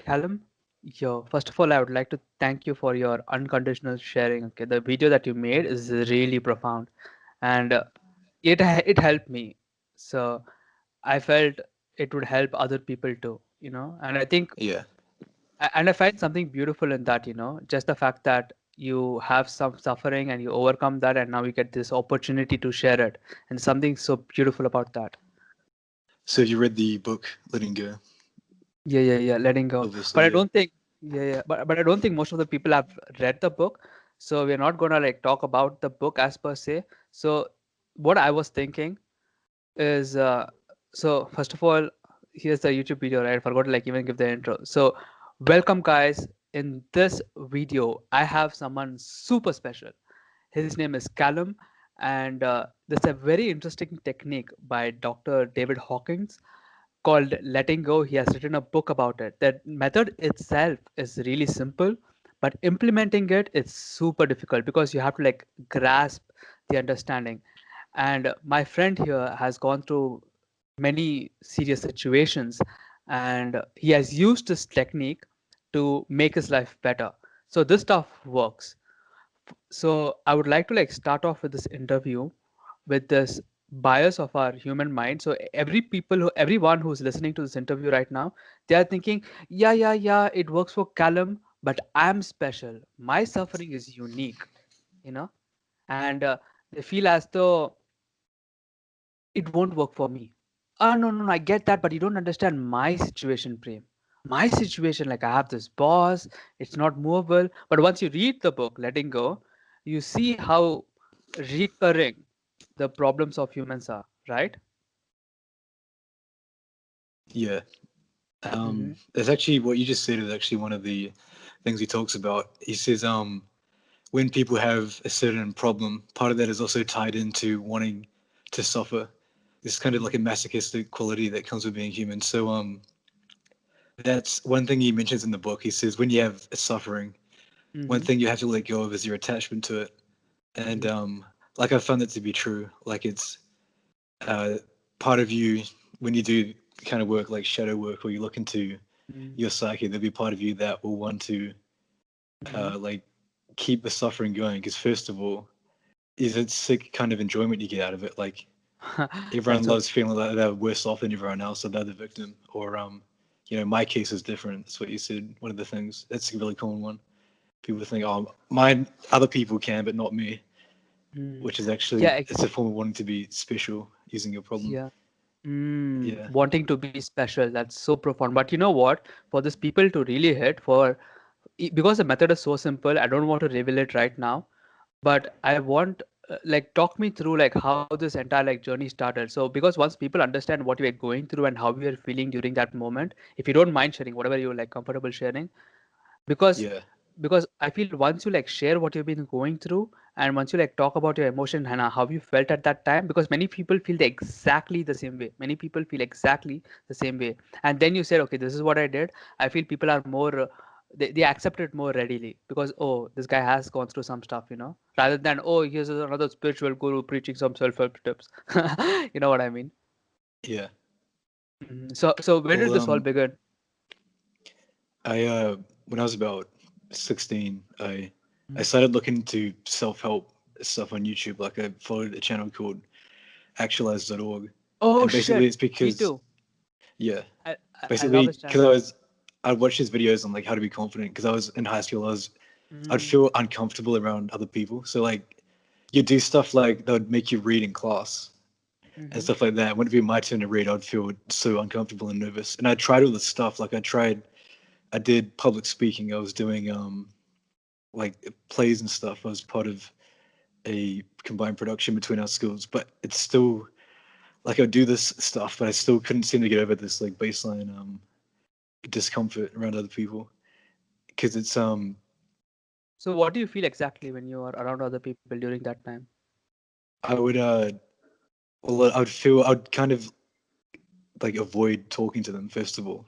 Callum, first of all, I would like to thank you for your unconditional sharing. Okay, the video that you made is really profound, and it helped me. So I felt it would help other people too. And I think Yeah. and I find something beautiful in that. Just the fact that you have some suffering and you overcome that, and now you get this opportunity to share it, and something so beautiful about that. So you read the book Letting Go, Yeah, letting go. But obviously, I yeah. don't think, yeah. But I don't think most of the people have read the book. So we're not gonna like talk about the book as per se. So what I was thinking is, so first of all, here's the YouTube video, right? I forgot to like even give the intro. So welcome guys. In this video, I have someone super special. His name is Callum, and there's a very interesting technique by Dr. David Hawkins called Letting Go. He has written a book about it. That method itself is really simple, but implementing it is super difficult because you have to like grasp the understanding. And my friend here has gone through many serious situations, and he has used this technique to make his life better. So this stuff works. So I would like to like start off with this interview with this bias of our human mind. So everyone who's listening to this interview right now, they are thinking, yeah, it works for Callum, but I'm special. My suffering is unique, you know, and they feel as though it won't work for me. No, I get that, but you don't understand my situation, Prem. My situation, like I have this boss, it's not movable. But once you read the book, Letting Go, you see how recurring the problems of humans are, right? Yeah. Mm-hmm. It's actually what you just said is actually one of the things he talks about. He says, when people have a certain problem, part of that is also tied into wanting to suffer. It's kind of like a masochistic quality that comes with being human. So, that's one thing he mentions in the book. He says, when you have a suffering, one Mm-hmm. thing you have to let go of is your attachment to it. And Mm-hmm. like I found that to be true. Like it's uh, part of you when you do kind of work like shadow work, or you look into your psyche, there'll be part of you that will want to Mm-hmm. like keep the suffering going. Because first of all, is it sick kind of enjoyment you get out of it? Like everyone That's so. loves feeling like they're worse off than everyone else, or they're the victim. Or my case is different. That's what you said. One of the things that's a really common one. People think, oh, mine, other people can, but not me. Mm. Which is actually Yeah, it's a form of wanting to be special using your problem. yeah. Yeah, Wanting to be special. That's so profound. But you know what? For these people to really hit, because the method is so simple, I don't want to reveal it right now, but I want like talk me through like how this entire like journey started. So because once people understand what you are going through and how you are feeling during that moment, if you don't mind sharing whatever you're like comfortable sharing, because yeah, I feel once you like share what you've been going through, and once you like talk about your emotion and how you felt at that time, because many people feel exactly the same way, many people feel exactly the same way, and then you said, okay, this is what I did. I feel people are more they accept it more readily because, oh, this guy has gone through some stuff, rather than, oh, here's another spiritual guru preaching some self-help tips. You know what I mean? yeah. So where did Well, this all begin? I when I was about 16, I Mhm. started looking into self help stuff on YouTube. Like I followed a channel called Actualize.org, Oh and basically shit, it's me because too. yeah, I love basically his because channel. I'd watch his videos on like how to be confident because I was in high school. I'd Mm. feel uncomfortable around other people, so like you do stuff like that would make you read in class and Mhm. stuff like that. When it'd be my turn to read, I'd feel so uncomfortable and nervous. And I tried all this stuff. Like I did public speaking. I was doing like plays and stuff. I was part of a combined production between our schools. But it's still like I do this stuff, but I still couldn't seem to get over this like baseline discomfort around other people because it's So what do you feel exactly when you are around other people during that time? I would well I would feel I'd kind of like avoid talking to them first of all.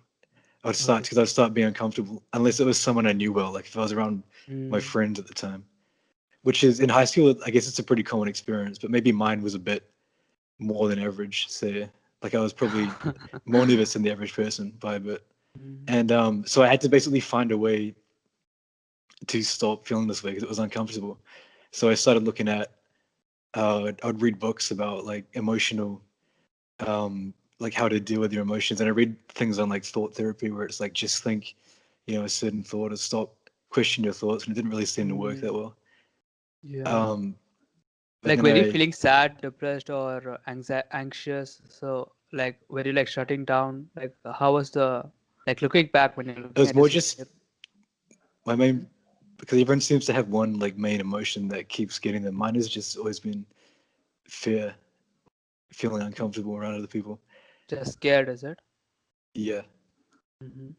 Okay. I'd start being uncomfortable unless it was someone I knew well. Like if I was around my Mm. friends at the time, which is in high school, I guess it's a pretty common experience. But maybe mine was a bit more than average. So like I was probably more nervous than the average person by a bit. Mm. And so I had to basically find a way to stop feeling this way because it was uncomfortable. So I started looking at, I'd read books about like emotional, like how to deal with your emotions. And I read things on like thought therapy where it's like, just think, a certain thought, or stop, question your thoughts. And it didn't really seem to work that Mm. well. Yeah. Um, but Like, then were you I, feeling sad, depressed, or anxious? So, like, were you like shutting down? Like, how was the like looking back when you're it looking was at more yourself? just my main, because everyone seems to have one like main emotion that keeps getting them. Mine has just always been fear, feeling uncomfortable around other people. Just scared, is it? Yeah. Mm-hmm.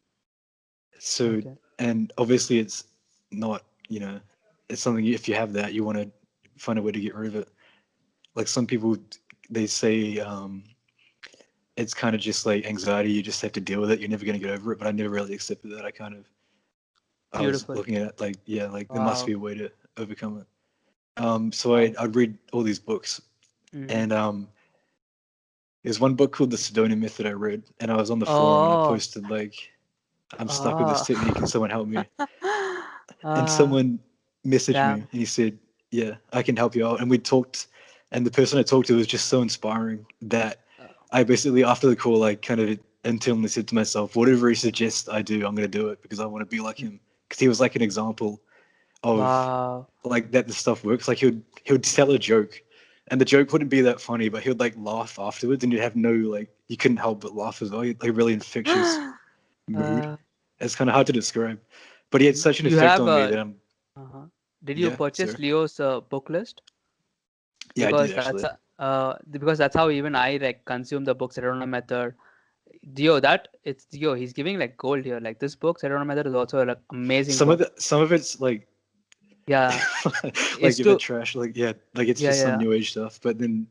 So, Okay. and obviously it's not, it's something, if you have that, you want to find a way to get rid of it. Like some people, they say it's kind of just like anxiety. You just have to deal with it. You're never going to get over it. But I never really accepted that. I was Beautiful. looking at it like, yeah, like there must be Wow. a way to overcome it. So Wow. I'd read all these books, Mm-hmm. and there's one book called The Sedona Method I read, and I was on the forum and I Oh. posted like, I'm stuck with this Ah. technique, and someone help me. And Ah. someone messaged me, and Damn. he said, yeah, I can help you out. And we talked, and the person I talked to was just so inspiring that I basically, after the call, I kind of internally said to myself, whatever he suggests I do, I'm going to do it because I want to be like him. Because he was like an example of Wow. like that the stuff works. Like he would tell a joke, and the joke wouldn't be that funny, but he would like laugh afterwards, and you'd have no like, you couldn't help but laugh as well. He had, like, really infectious mood. Uh, It's kind of hard to describe, but he had such an you effect have on me a that I'm, uh did you yeah, purchase sir. Leo's book list? Yeah, I did Because that's actually. because that's how even I like consume the book Sedona Method. Dio, that it's Dio. He's giving like gold here. Like this book Sedona Method is also like amazing book. Some of it's like Yeah, like it's a bit to trash. Like, yeah, like it's yeah just some yeah new age stuff. But then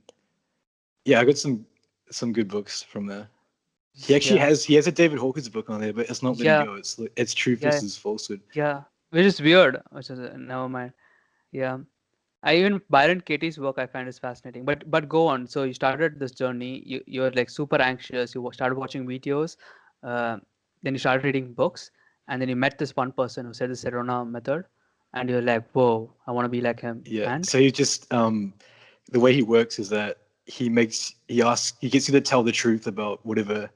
yeah, I got some good books from there. yeah He has a David Hawkins book on there, but it's not letting yeah go. It's truth yeah versus falsehood. yeah, which is weird. Which is never mind. Yeah. I even Byron Katie's work I find is fascinating. But go on. So you started this journey. You're like super anxious. You started watching videos, uh, then you started reading books, and then you met this one person who said the Sedona method, and you're like, whoa, I want to be like him. Yeah. And So he just the way he works is that he gets you to tell the truth about whatever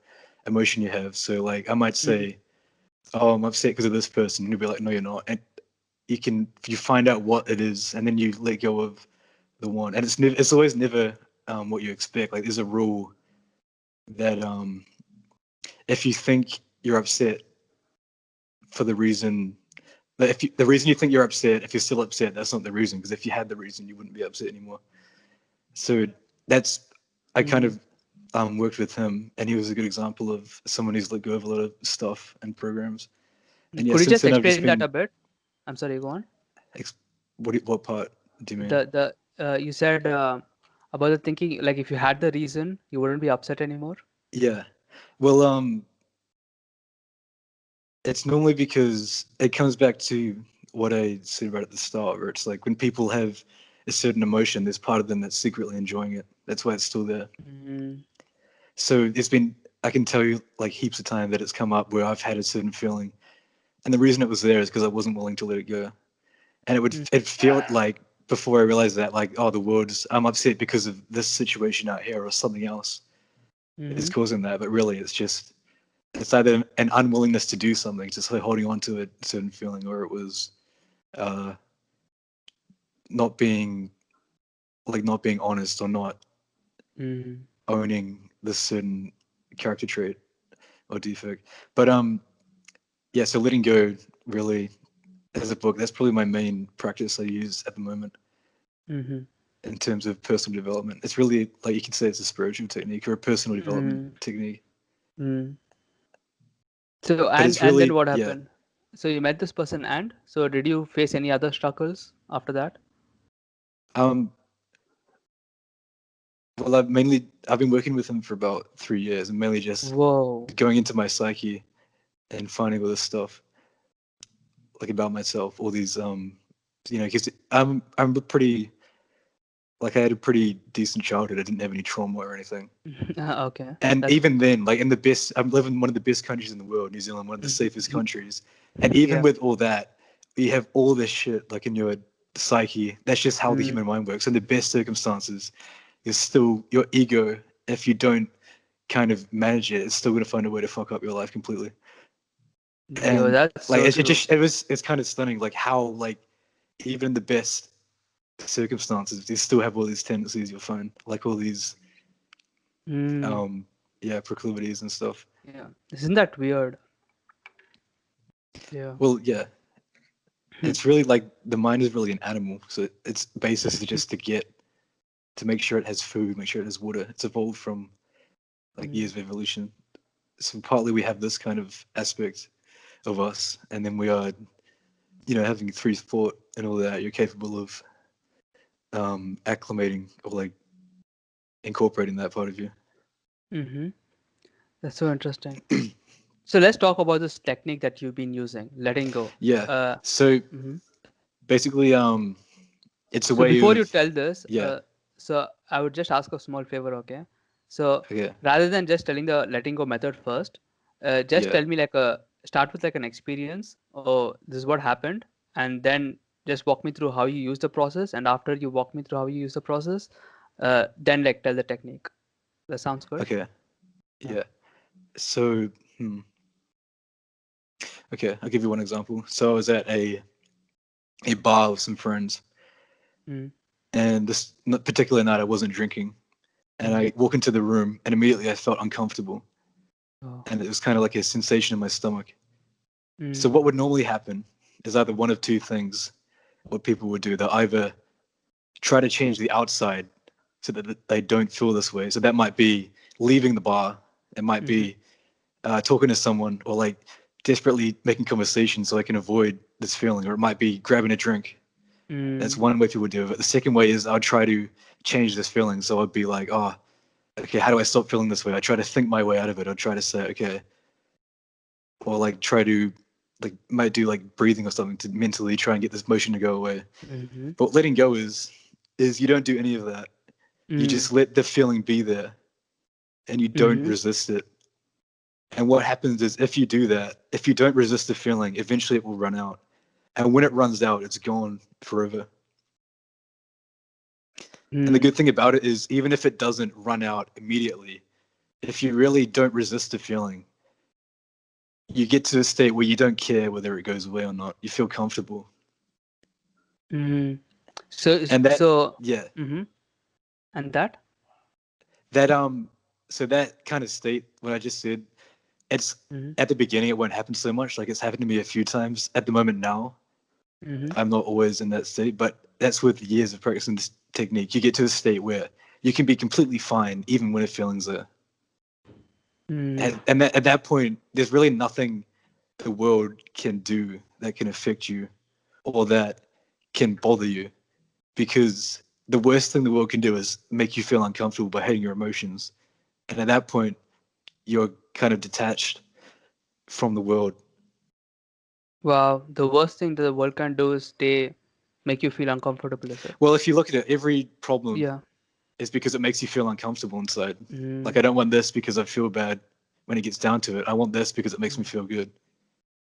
emotion you have. So like I might Mhm. say, oh, I'm upset because of this person, and he'll be like, no, you're not. And you find out what it is, and then you let go of the one. And it's always never what you expect. Like there's a rule that if you think you're upset for the reason that the reason you think you're upset, if you're still upset, that's not the reason. Because if you had the reason, you wouldn't be upset anymore. So that's I kind Mm. of worked with him, and he was a good example of someone who's let go of a lot of stuff and programs. And yeah, Could you since just then I've just explain that been a bit? I'm sorry, go on. what part do you mean? The you said about the thinking like if you had the reason, you wouldn't be upset anymore. Yeah. Well, it's normally because it comes back to what I said right at the start, where it's like when people have a certain emotion, there's part of them that's secretly enjoying it. That's why it's still there. Mm. So I can tell you like heaps of time that it's come up where I've had a certain feeling, and the reason it was there is because I wasn't willing to let it go, and Mm. it felt like before I realized that like, oh, I'm upset because of this situation out here or something else is Mm-hmm. causing that, but really it's either an unwillingness to do something, just like holding on to a certain feeling, or it was uh, not being not being honest or not Mm. owning this certain character trait or defect. But yeah, so letting go really as a book, that's probably my main practice I use at the moment Mm-hmm. in terms of personal development. It's really like you could say it's a spiritual technique or a personal development Mm. technique. Mm. So But it's and then really what yeah. happened? So you met this person and so did you face any other struggles after that? Um, well, I've been working with him for about 3 years, and mainly just Whoa. going into my psyche and finding all this stuff like about myself, all these because I'm pretty Like I had a pretty decent childhood. I didn't have any trauma or anything. Okay, And that's even then, like I'm living in one of the best countries in the world, New Zealand, one of the safest Mhm. countries. And even Yeah. with all that, you have all this shit like in your psyche. That's just how the Mm. human mind works. In the best circumstances, you're still your ego. If you don't kind of manage it, it's still gonna find a way to fuck up your life completely. Yo, And that's like so true. it's kind of stunning, like how like even in the best circumstances, you still have all these tendencies you'll find, like all these Mm. um proclivities and stuff. Yeah, isn't that weird? Yeah. Well, yeah, it's really like the mind is really an animal, so its basis is just to make sure it has food, make sure it has water. It's evolved from like years Mm. of evolution. So partly we have this kind of aspect of us, and then we are, having free thought and all that. You're capable of acclimating or like incorporating that part of you. Mm-hmm. That's so interesting. So let's talk about this technique that you've been using, letting go. Yeah. Uh, So mhm. basically, it's a So way before you of tell this, yeah. so I would just ask a small favor, okay? So Okay. rather than just telling the letting go method first, just Yeah. tell me like a start with like an experience. Oh, this is what happened, and then just walk me through how you use the process. And after you walk me through how you use the process, then like tell the technique. That sounds good. Okay. Yeah. Yeah. So, okay, I'll give you one example. So I was at a bar with some friends, Mm. and this particular night I wasn't drinking, and Mm. I walk into the room, and immediately I felt uncomfortable, Oh. and it was kind of like a sensation in my stomach. So Mm. what would normally happen is either one of two things. What people would do, they'll either try to change the outside so that they don't feel this way. So that might be leaving the bar. It might Mm-hmm. be talking to someone, or like desperately making conversation so I can avoid this feeling, or it might be grabbing a drink. That's Mm. one way people do it. The second way is I'll try to change this feeling. So I'd be like, oh, okay, how do I stop feeling this way? I try to think my way out of it. I'll try to say, okay, or like try to like might do like breathing or something to mentally try and get this motion to go away. Mm-hmm. But letting go is you don't do any of that. You Mm. just let the feeling be there, and you don't Mm-hmm. resist it. And what happens is if you do that, if you don't resist the feeling, eventually it will run out. And when it runs out, it's gone forever. And the Mm. good thing about it is, even if it doesn't run out immediately, if you really don't resist the feeling, you get to a state where you don't care whether it goes away or not. You feel comfortable. Mm. So And that, so. yeah, Mm-hmm. And that. that, so that kind of state, what I just said, it's Mm-hmm. at the beginning, it won't happen so much. Like it's happened to me a few times. At the moment now, Mm-hmm. I'm not always in that state, but that's with years of practicing this technique. You get to a state where you can be completely fine, even when a feeling's there. Mm. And at that point, there's really nothing the world can do that can affect you or that can bother you, because the worst thing the world can do is make you feel uncomfortable by hating your emotions. And at that point, you're kind of detached from the world. Wow, the worst thing that the world can do is stay, make you feel uncomfortable, is it? Well, if you look at it, every problem Yeah. is because it makes you feel uncomfortable inside. Like, Mm. I don't want this because I feel bad when it gets down to it. I want this because it makes me feel good.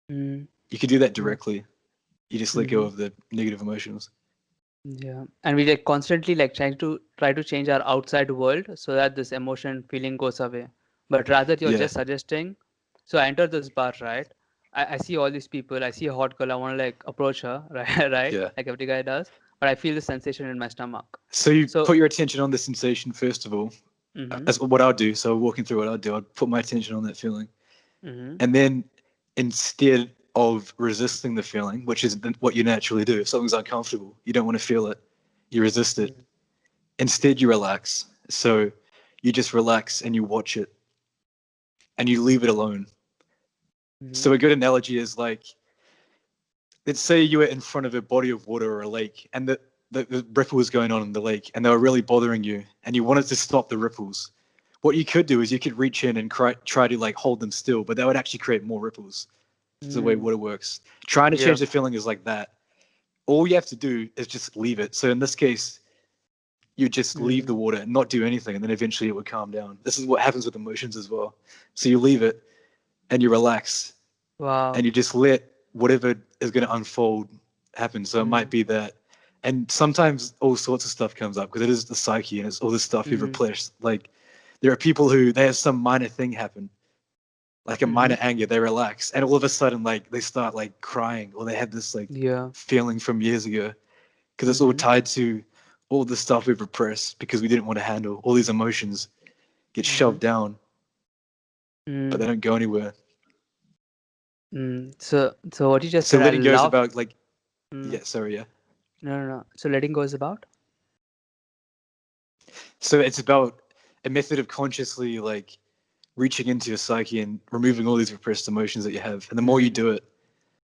Mm. You can do that Yeah. directly. You just let go Mm-hmm. of the negative emotions. Yeah. And we like constantly like try to change our outside world so that this emotion feeling goes away. But rather you're Yeah, just suggesting. So I enter this bar, right? I see all these people. I see a hot girl. I want to like approach her, right? Right? yeah. Like every guy does. But I feel the sensation in my stomach. So you So. put your attention on the sensation first of all. Mm-hmm. That's what I'll do. So walking through what I'll do, I'd put my attention on that feeling. Mm-hmm. And then instead of resisting the feeling, which is what you naturally do, if something's uncomfortable, you don't want to feel it, you resist it. Instead, you relax. So you just relax and you watch it and you leave it alone. Mm-hmm. So a good analogy is like, let's say you were in front of a body of water or a lake, and the ripple was going on in the lake, and they were really bothering you, and you wanted to stop the ripples. What you could do is you could reach in and try to like hold them still, but that would actually create more ripples. It's the way Mm. water works. Trying to Yeah. change the feeling is like that. All you have to do is just leave it. So in this case, you just leave the Mm. water and not do anything, and then eventually it would calm down. This is what happens with emotions as well. So you leave it and you relax and Wow. you just let whatever is going to unfold happen. So it might Mm. be that. And sometimes all sorts of stuff comes up because it is the psyche and it's all this stuff you've Mm. repressed. Like there are people who they have some minor thing happen, like a Mm-hmm. minor anger, they relax, and all of a sudden, like they start like crying, or they have this like Yeah. feeling from years ago, because it's all Mm-hmm. tied to all the stuff we've repressed because we didn't want to handle. All these emotions get Mm-hmm. shoved down, but they Mm. don't go anywhere. So what you just So said, I letting go is love. about like, Mm. yeah, sorry, yeah. No, no, no. So letting go is about. So it's about a method of consciously like reaching into your psyche and removing all these repressed emotions that you have. And the more you Mm. do it,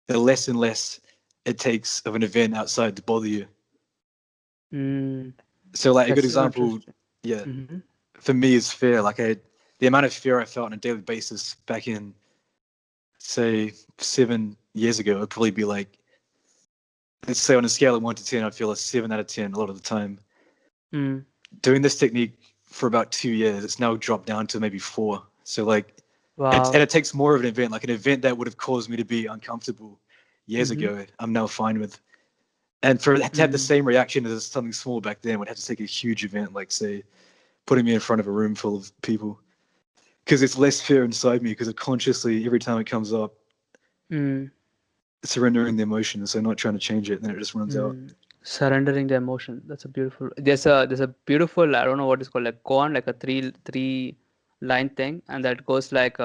the less and less it takes of an event outside to bother you. Mm. So like a good That's so example, interesting. yeah, Mm-hmm. for me is fear. Like the amount of fear I felt on a daily basis back in say 7 years ago would probably be like, let's say on a scale of 1 to 10, I'd feel a 7 out of 10 a lot of the time. Mm. Doing this technique for about 2 years, it's now dropped down to maybe 4. So like, and Wow. it takes more of an event, like an event that would have caused me to be uncomfortable years Mm-hmm. ago. I'm now fine with. And for it to have the Mm. same reaction as something small back then, would have to take a huge event, like say putting me in front of a room full of people, because it's less fear inside me because it consciously every time it comes up, Mm. surrendering the emotion, so not trying to change it, then it just runs out. Mm. Surrendering the emotion. That's a beautiful. There's a beautiful. I don't know what it's called. Like koan, like a three line thing, and that goes like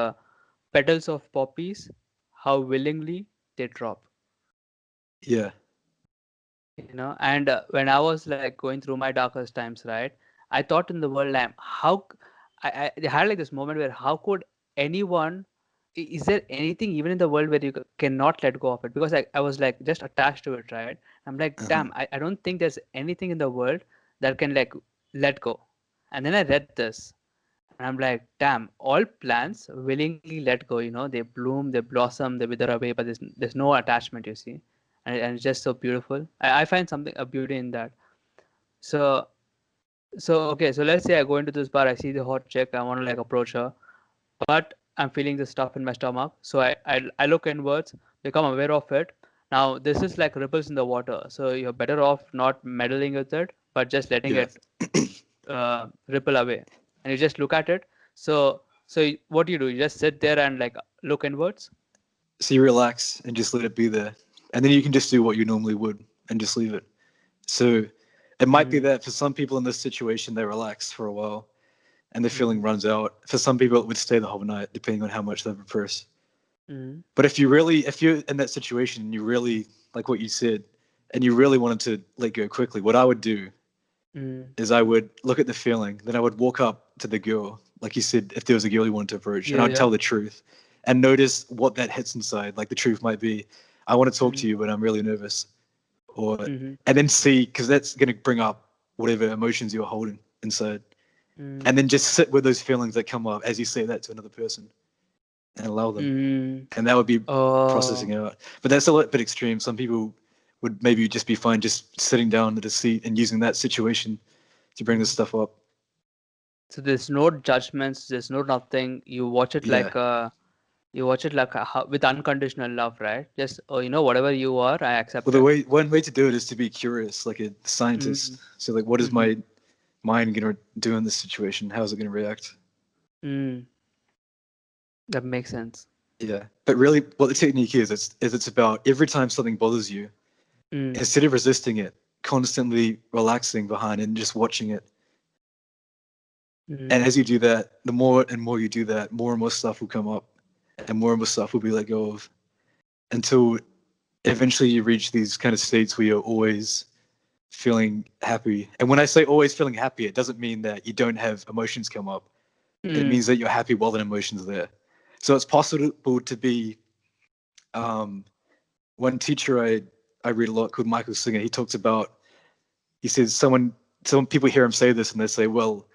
petals of poppies, how willingly they drop. Yeah. And when I was like going through my darkest times, right, I thought in the world, I'm I had like this moment where how could anyone, is there anything even in the world where you cannot let go of it? Because I was like just attached to it, right? I'm like, Uh-huh. damn, I don't think there's anything in the world that can like let go. And then I read this and I'm like, damn, all plants willingly let go, they bloom, they blossom, they wither away, but there's no attachment, you see. And it's just so beautiful. I find something a beauty in that. So okay, so let's say I go into this bar, I see the hot chick, I want to like approach her, but I'm feeling the stuff in my stomach. So I look inwards, become aware of it. Now this is like ripples in the water. So you're better off not meddling with it, but just letting Yeah. it ripple away. And you just look at it. So what do? You just sit there and like look inwards. So you relax and just let it be there, and then you can just do what you normally would and just leave it. So it might be Mm, that for some people in this situation, they relax for a while and the feeling mm, runs out. For some people, it would stay the whole night, depending on how much they've repressed. mm, But if you're in that situation and you really, like what you said, and you really wanted to let go quickly, what I would do mm. is I would look at the feeling, then I would walk up to the girl, like you said, if there was a girl you wanted to approach, and Yeah, I'd yeah. tell the truth and notice what that hits inside. Like the truth might be, I want to talk to Mm, you, but I'm really nervous. Or, mm, and then see, because that's going to bring up whatever emotions you're holding inside. mm, And then just sit with those feelings that come up as you say that to another person and allow them. mm. And that would be Oh. processing out. But that's a little bit extreme. Some people would maybe just be fine just sitting down at a seat and using that situation to bring this Mm. stuff up. So there's no judgments, there's no nothing. Yeah. You watch it like with unconditional love, right? Just whatever you are, I Well, accept it. one way to do it is to be curious, like a scientist. Mm, So, like, what is mm-hmm, my mind gonna do in this situation? How is it gonna react? mm. That makes sense. Yeah. But really, what the technique is it's about every time something bothers you, Mm, instead of resisting it, constantly relaxing behind and just watching it. And mm, as you do that, the more and more you do that, more and more stuff will come up, and more stuff will be let go of, until eventually you reach these kind of states where you're always feeling happy. And when I say always feeling happy, it doesn't mean that you don't have emotions come up. It mm, means that you're happy while the emotions are there. So it's possible to be. Um, one teacher I read a lot called Michael Singer. He talks about. He says some people hear him say this and they say, "Well,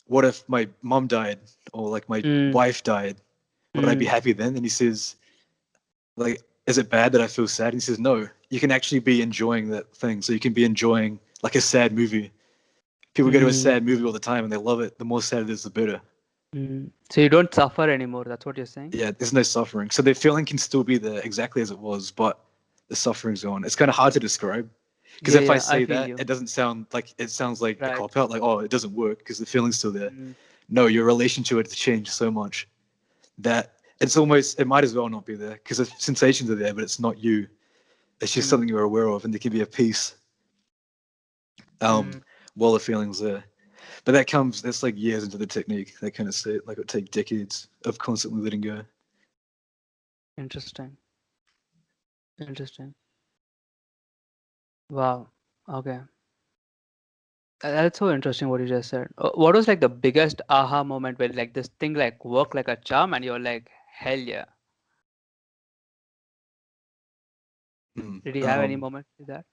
what if my mom died or like my mm, wife died? Would I be mm, happy then?" And he says, like, is it bad that I feel sad? And he says, no, you can actually be enjoying that thing. So you can be enjoying like a sad movie. People go to a Mm, sad movie all the time and they love it. The more sad it is, the better. So you don't suffer anymore. That's what you're saying? Yeah, there's no suffering. So the feeling can still be there exactly as it was, but the suffering's gone. It's kind of hard to describe. Because Yeah, if I yeah, I say feel that, you. it doesn't sound like it sounds like a Right. cop out, like, oh, it doesn't work because the feeling's still there. Mm, No, your relation to it has changed so much that it's almost, it might as well not be there because the sensations are there, but it's not you. It's just mm, something you're aware of, and there can be a peace mm. while the feeling's there. But that's like years into the technique, that kind of state. Like it would take decades of constantly letting go. Interesting. Interesting. Wow. Okay. That's so interesting what you just said. What was like the biggest aha moment where like this thing like worked like a charm and you're like, hell yeah. Mm. Did you have any moment with that?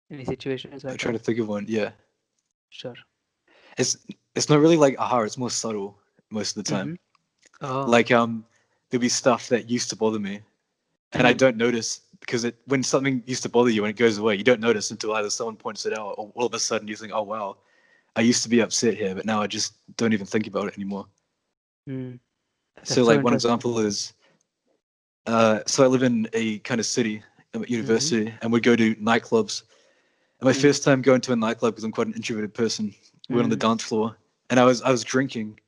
Any situations I'm like trying that? to think of one. Yeah, Sure. it's it's not really like aha. It's more subtle most of the time. Mm-hmm. Oh. Like there'll be stuff that used to bother me, and I Mm. don't notice because when something used to bother you and it goes away, you don't notice until either someone points it out, or all of a sudden you think, oh wow, I used to be upset here, but now I just don't even think about it anymore. Mm. So That's so like one interesting. example is, so I live in a kind of city, I'm at Mm-hmm. university, and we go to nightclubs. And my Mm. first time going to a nightclub, because I'm quite an introverted person, we went on the Mm. dance floor, and I was drinking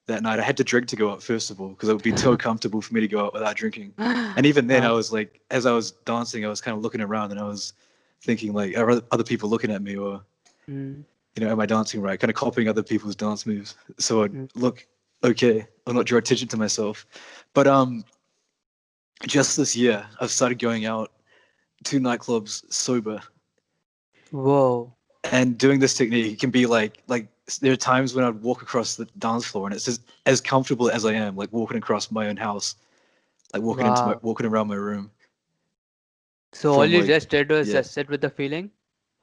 that night. I had to drink to go out first of all, because it would be too uncomfortable for me to go out without drinking. And even then, I Uh, was like, as I was dancing, I was kind of looking around, and I was thinking like, are other people looking at me, or mm. am I dancing right? Kind of copying other people's dance moves, so I'd Mm. look okay, or not draw attention to myself. But just this year, I've started going out to nightclubs sober, Whoa. and doing this technique can be like there are times when I'd walk across the dance floor and it's just as comfortable as I am, like walking across my own house, like Wow. walking around my room So all from you like just did was yeah. just sit with the feeling.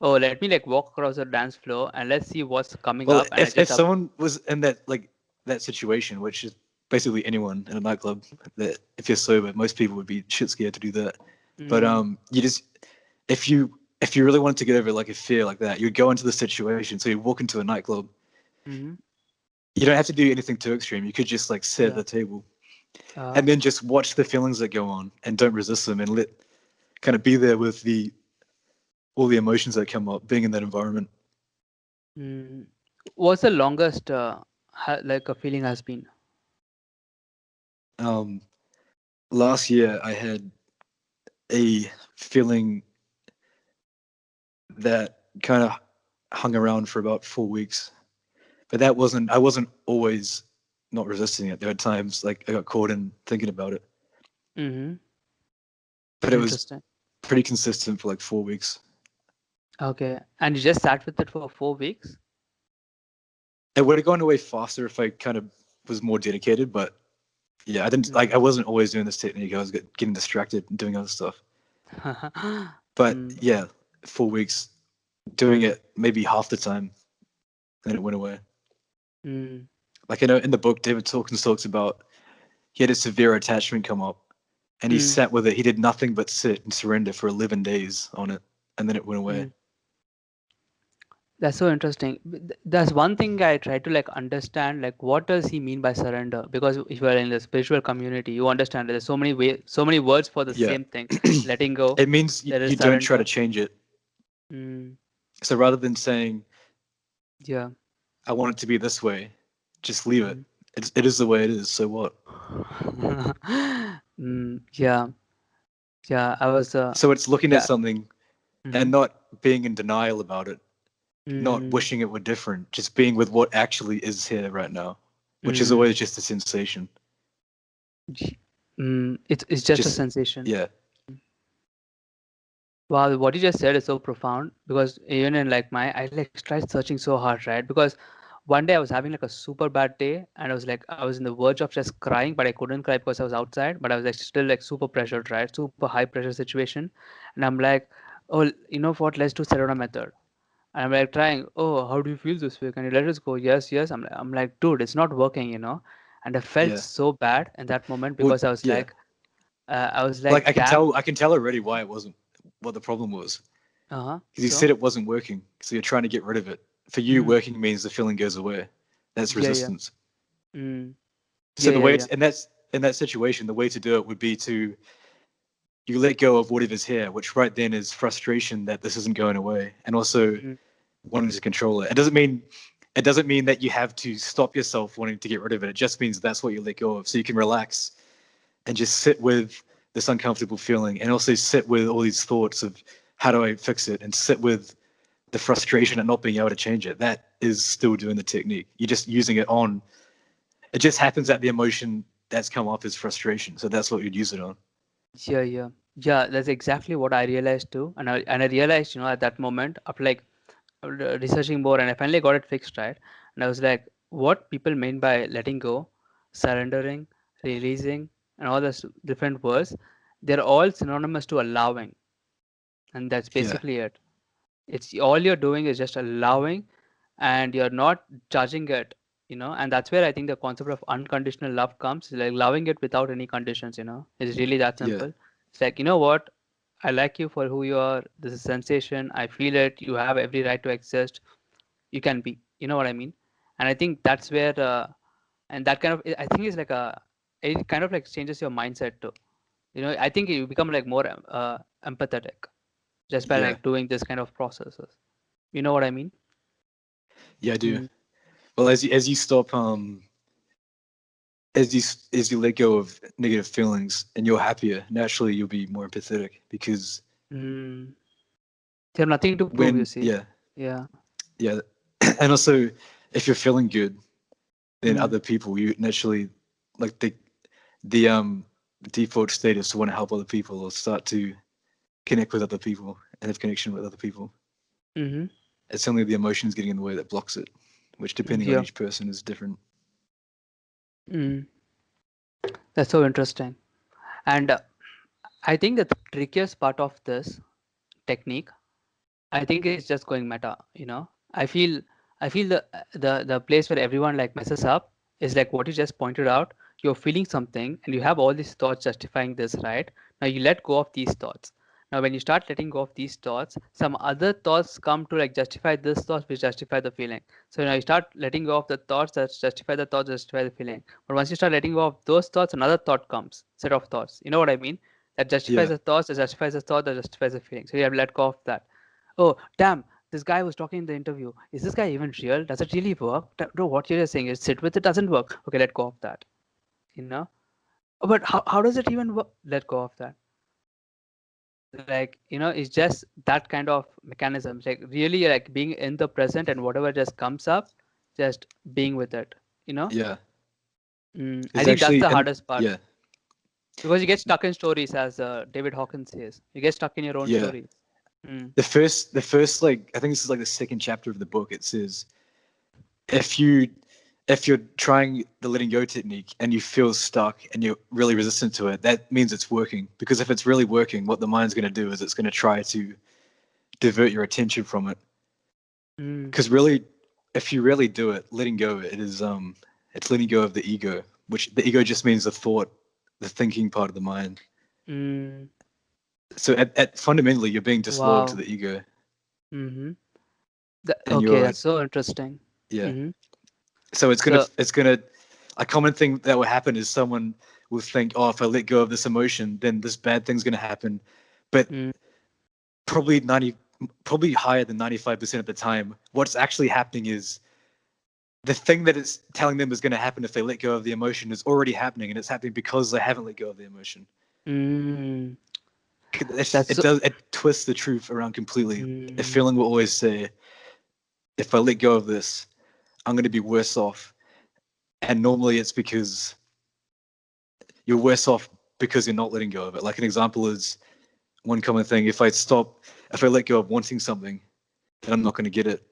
Oh, let me like walk across the dance floor and let's see what's coming Well, up. And I if just up. someone was in that situation, which is basically anyone in a nightclub, that if you're sober, most people would be shit scared to do that. But Mm, you just if you really wanted to get over like a fear like that, you'd go into the situation. So you walk into a nightclub. mm-hmm. You don't have to do anything too extreme. You could just like sit at Yeah. the table Uh, and then just watch the feelings that go on and don't resist them, and let kind of be there with the all the emotions that come up being in that environment. mm. What's the longest like a feeling has been? um Last year I had a feeling that kind of hung around for about 4 weeks, but I wasn't always not resisting it. There were times like I got caught in thinking about it, Mm-hmm. but it was Interesting. pretty consistent for like 4 weeks. Okay. And you just sat with it for 4 weeks? It would have gone away faster if I kind of was more dedicated, but yeah, I didn't like. Mm. I wasn't always doing this technique. I was getting distracted and doing other stuff. But Mm, yeah, 4 weeks doing it maybe half the time, then it went away. mm, Like I know in the book, David Hawkins talks about he had a severe attachment come up, and he mm, sat with it. He did nothing but sit and surrender for 11 days on it, and then it went away. mm. That's so interesting. That's one thing I try to like understand, like what does he mean by surrender? Because if you are in the spiritual community, you understand there's so many way, so many words for the Yeah, same thing. Letting go, it means there is you don't try to surrender. change it. Mm, So rather than saying yeah. I want it to be this way, just leave it. Mm. It is the way it is. So what? Yeah. Yeah. I was So it's looking at yeah. something Mm-hmm. and not being in denial about it, not Mm, wishing it were different, just being with what actually is here right now, which is mm, always just a sensation. it's just a Just sensation. yeah, Wow, what you just said is so profound because even in like I like tried searching so hard, right? Because one day I was having like a super bad day and I was in the verge of just crying, but I couldn't cry because I was outside, but I was like still like super pressured, right? Super high pressure situation. And I'm like, oh, you know what? Let's do Sedona method. And I'm like trying, oh, how do you feel this way? Can you let us go? Yes, yes. I'm like, dude, it's not working, you know? And I felt yeah. so bad in that moment Well, because yeah. I was Like like, damn. I can tell already why it wasn't what the problem was. Because you said it wasn't working, so you're trying to get rid of it. For you, Mm. working means the feeling goes away. That's Yeah, yeah. resistance. Mm. So Yeah, the yeah, way yeah. and that's in that situation, the way to do it would be to you let go of whatever's here, which right then is frustration that this isn't going away, and also Mm. wanting to control it. It doesn't mean that you have to stop yourself wanting to get rid of it. It just means that's what you let go of, so you can relax and just sit with this uncomfortable feeling, and also sit with all these thoughts of how do I fix it, and sit with the frustration at not being able to change it. That is still doing the technique. You're just using it on. It just happens that the emotion that's come up is frustration, so that's what you'd use it on. Yeah, yeah. Yeah, that's exactly what I realized too. And I realized, at that moment of like researching more, and I finally got it fixed, right? And I was like, what people mean by letting go, surrendering, releasing, and all those different words, they're all synonymous to allowing. And that's Yeah, basically it. It's all you're doing is just allowing, and you're not judging it. And that's where I think the concept of unconditional love comes, like loving it without any conditions. It's really that yeah, simple. It's like, you know what, I like you for who you are. This is sensation, I feel it, you have every right to exist, you can be, you know what I mean. And I think that's where and that kind of, I think is like a, it kind of like changes your mindset too. I think you become like more empathetic just by yeah, like doing this kind of processes, you know what I mean. yeah. I do. Mm. Well, as you stop as you let go of negative feelings and you're happier, naturally you'll be more empathetic because Mm. You have nothing to prove, you when see. yeah, Yeah. yeah, and also if you're feeling good, then Mm. other people you naturally like the default state is to want to help other people or start to connect with other people and have connection with other people. Mm-hmm. It's only the emotions getting in the way that blocks it, which depending on Yeah. each person is different. Mm. That's so interesting. And I think that the trickiest part of this technique, I think it's just going meta. I feel the place where everyone like messes up is like what you just pointed out. You're feeling something and you have all these thoughts justifying this, right? Now you let go of these thoughts. Now when you start letting go of these thoughts, some other thoughts come to like justify this thoughts which justify the feeling. So now you start letting go of the thoughts that justify the thoughts, justify the feeling. But once you start letting go of those thoughts, another thought comes, set of thoughts. You know what I mean? That justifies Yeah, the thoughts, that justifies the thought, that justifies the feeling. So you have let go of that. Oh, damn, this guy was talking in the interview. Is this guy even real? Does it really work? No, what you're saying is sit with it doesn't work. Okay, let go of that. You know? But how does it even work? Let go of that. Like, it's just that kind of mechanism. Like really like being in the present and whatever just comes up, just being with it. You know? yeah. I It's think that's actually the and hardest part. yeah, Because you get stuck in stories, as David Hawkins says. You get stuck in your own yeah. stories. Mm. The first like I think this is like the second chapter of the book. It says if you if you're trying the letting go technique and you feel stuck and you're really resistant to it, that means it's working. Because if it's really working, what the mind's going to do is it's going to try to divert your attention from it. Mm. Because really, if you really do it, letting go, it's letting go of the ego, which the ego just means the thought, the thinking part of the mind. Mm. So at fundamentally, you're being disloyal to Wow. the ego, Mm-hmm. and Okay, you're that's so interesting. yeah. Mm-hmm. So So, it's gonna a common thing that will happen is someone will think, oh, if I let go of this emotion, then this bad thing's gonna happen. But mm, probably 90, probably higher than 95% of the time, what's actually happening is the thing that it's telling them is going to happen if they let go of the emotion is already happening, and it's happening because they haven't let go of the emotion. mm, It that's so, does it twists the truth around completely. A mm, feeling will always say, if I let go of this, I'm going to be worse off, and normally it's because you're worse off because you're not letting go of it. Like an example is one common thing: if I let go of wanting something, then I'm not going to get it.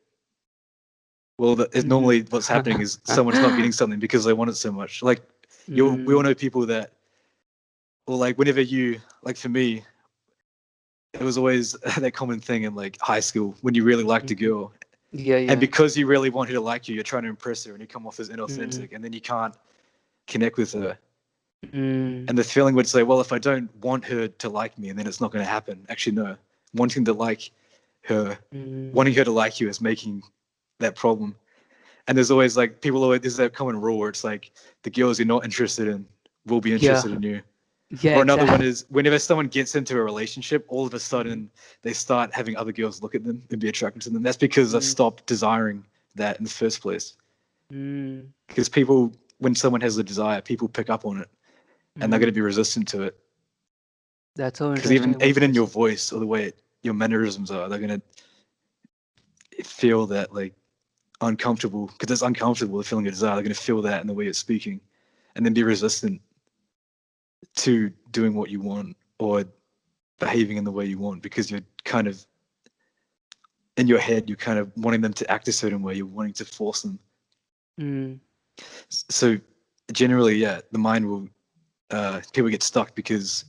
Well, mm, normally what's happening is someone's not getting something because they want it so much. Like we all mm, know people that, or like whenever you, like for me, it was always that common thing in like high school when you really liked a mhm. girl, Yeah, and yeah. because you really want her to like you, you're trying to impress her, and you come off as Mm, inauthentic, and then you can't connect with her. mm, And the feeling would say, well, if I don't want her to like me, and then it's not going to happen. Actually, no. Wanting to like her. Mm. Wanting her to like you is making that problem. And there's always like there's that common rule where it's like the girls you're not interested in will be Yeah. interested in you. Yeah, Or another one exactly. is whenever someone gets into a relationship, all of a Mm. sudden they start having other girls look at them and be attracted to them. That's because they Mm. stopped desiring that in the first place. Mm. Because people, when someone has a desire, people pick up on it and they're going Mm. to be resistant to it. That's so Because interesting what even in you're your saying. voice or the way your mannerisms are, they're going to feel that like uncomfortable because it's uncomfortable the feeling of desire. They're going to feel that in the way you're speaking, and then be resistant to doing what you want or behaving in the way you want because you're kind of in your head. You're kind of wanting them to act a certain way. You're wanting to force them. Mm. So generally, yeah, the mind will. People get stuck because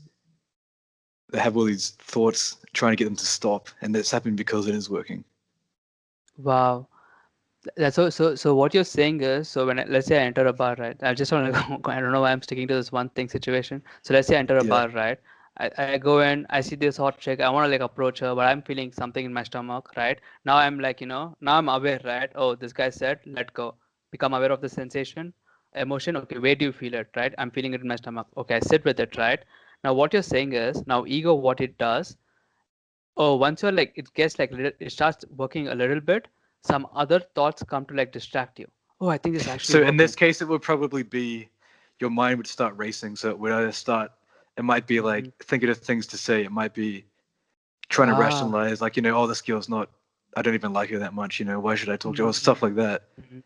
they have all these thoughts trying to get them to stop, and that's happening because it is working. Wow. That's so what you're saying is, so when let's say I enter a bar, right? I just want to I don't know why I'm sticking to this one thing situation. So let's say I enter a Yeah. bar, right? I go in, I see this hot chick, I want to like approach her, but I'm feeling something in my stomach, right? Now I'm like, now I'm aware, right? Oh, this guy said, let go. Become aware of the sensation, emotion. Okay, where do you feel it, right? I'm feeling it in my stomach. Okay, I sit with it, right? Now what you're saying is, now ego, what it does, oh, once you're like, it gets like, it starts working a little bit, some other thoughts come to like distract you. Oh, I think this is actually So in working. this case, it would probably be your mind would start racing. So it would either start. It might be Hmm. like thinking of things to say. It might be trying to Ah. rationalize, like oh, this girl's not. I don't even like her that much. Why should I talk to her? Or stuff Mm-hmm. like that. Hmm.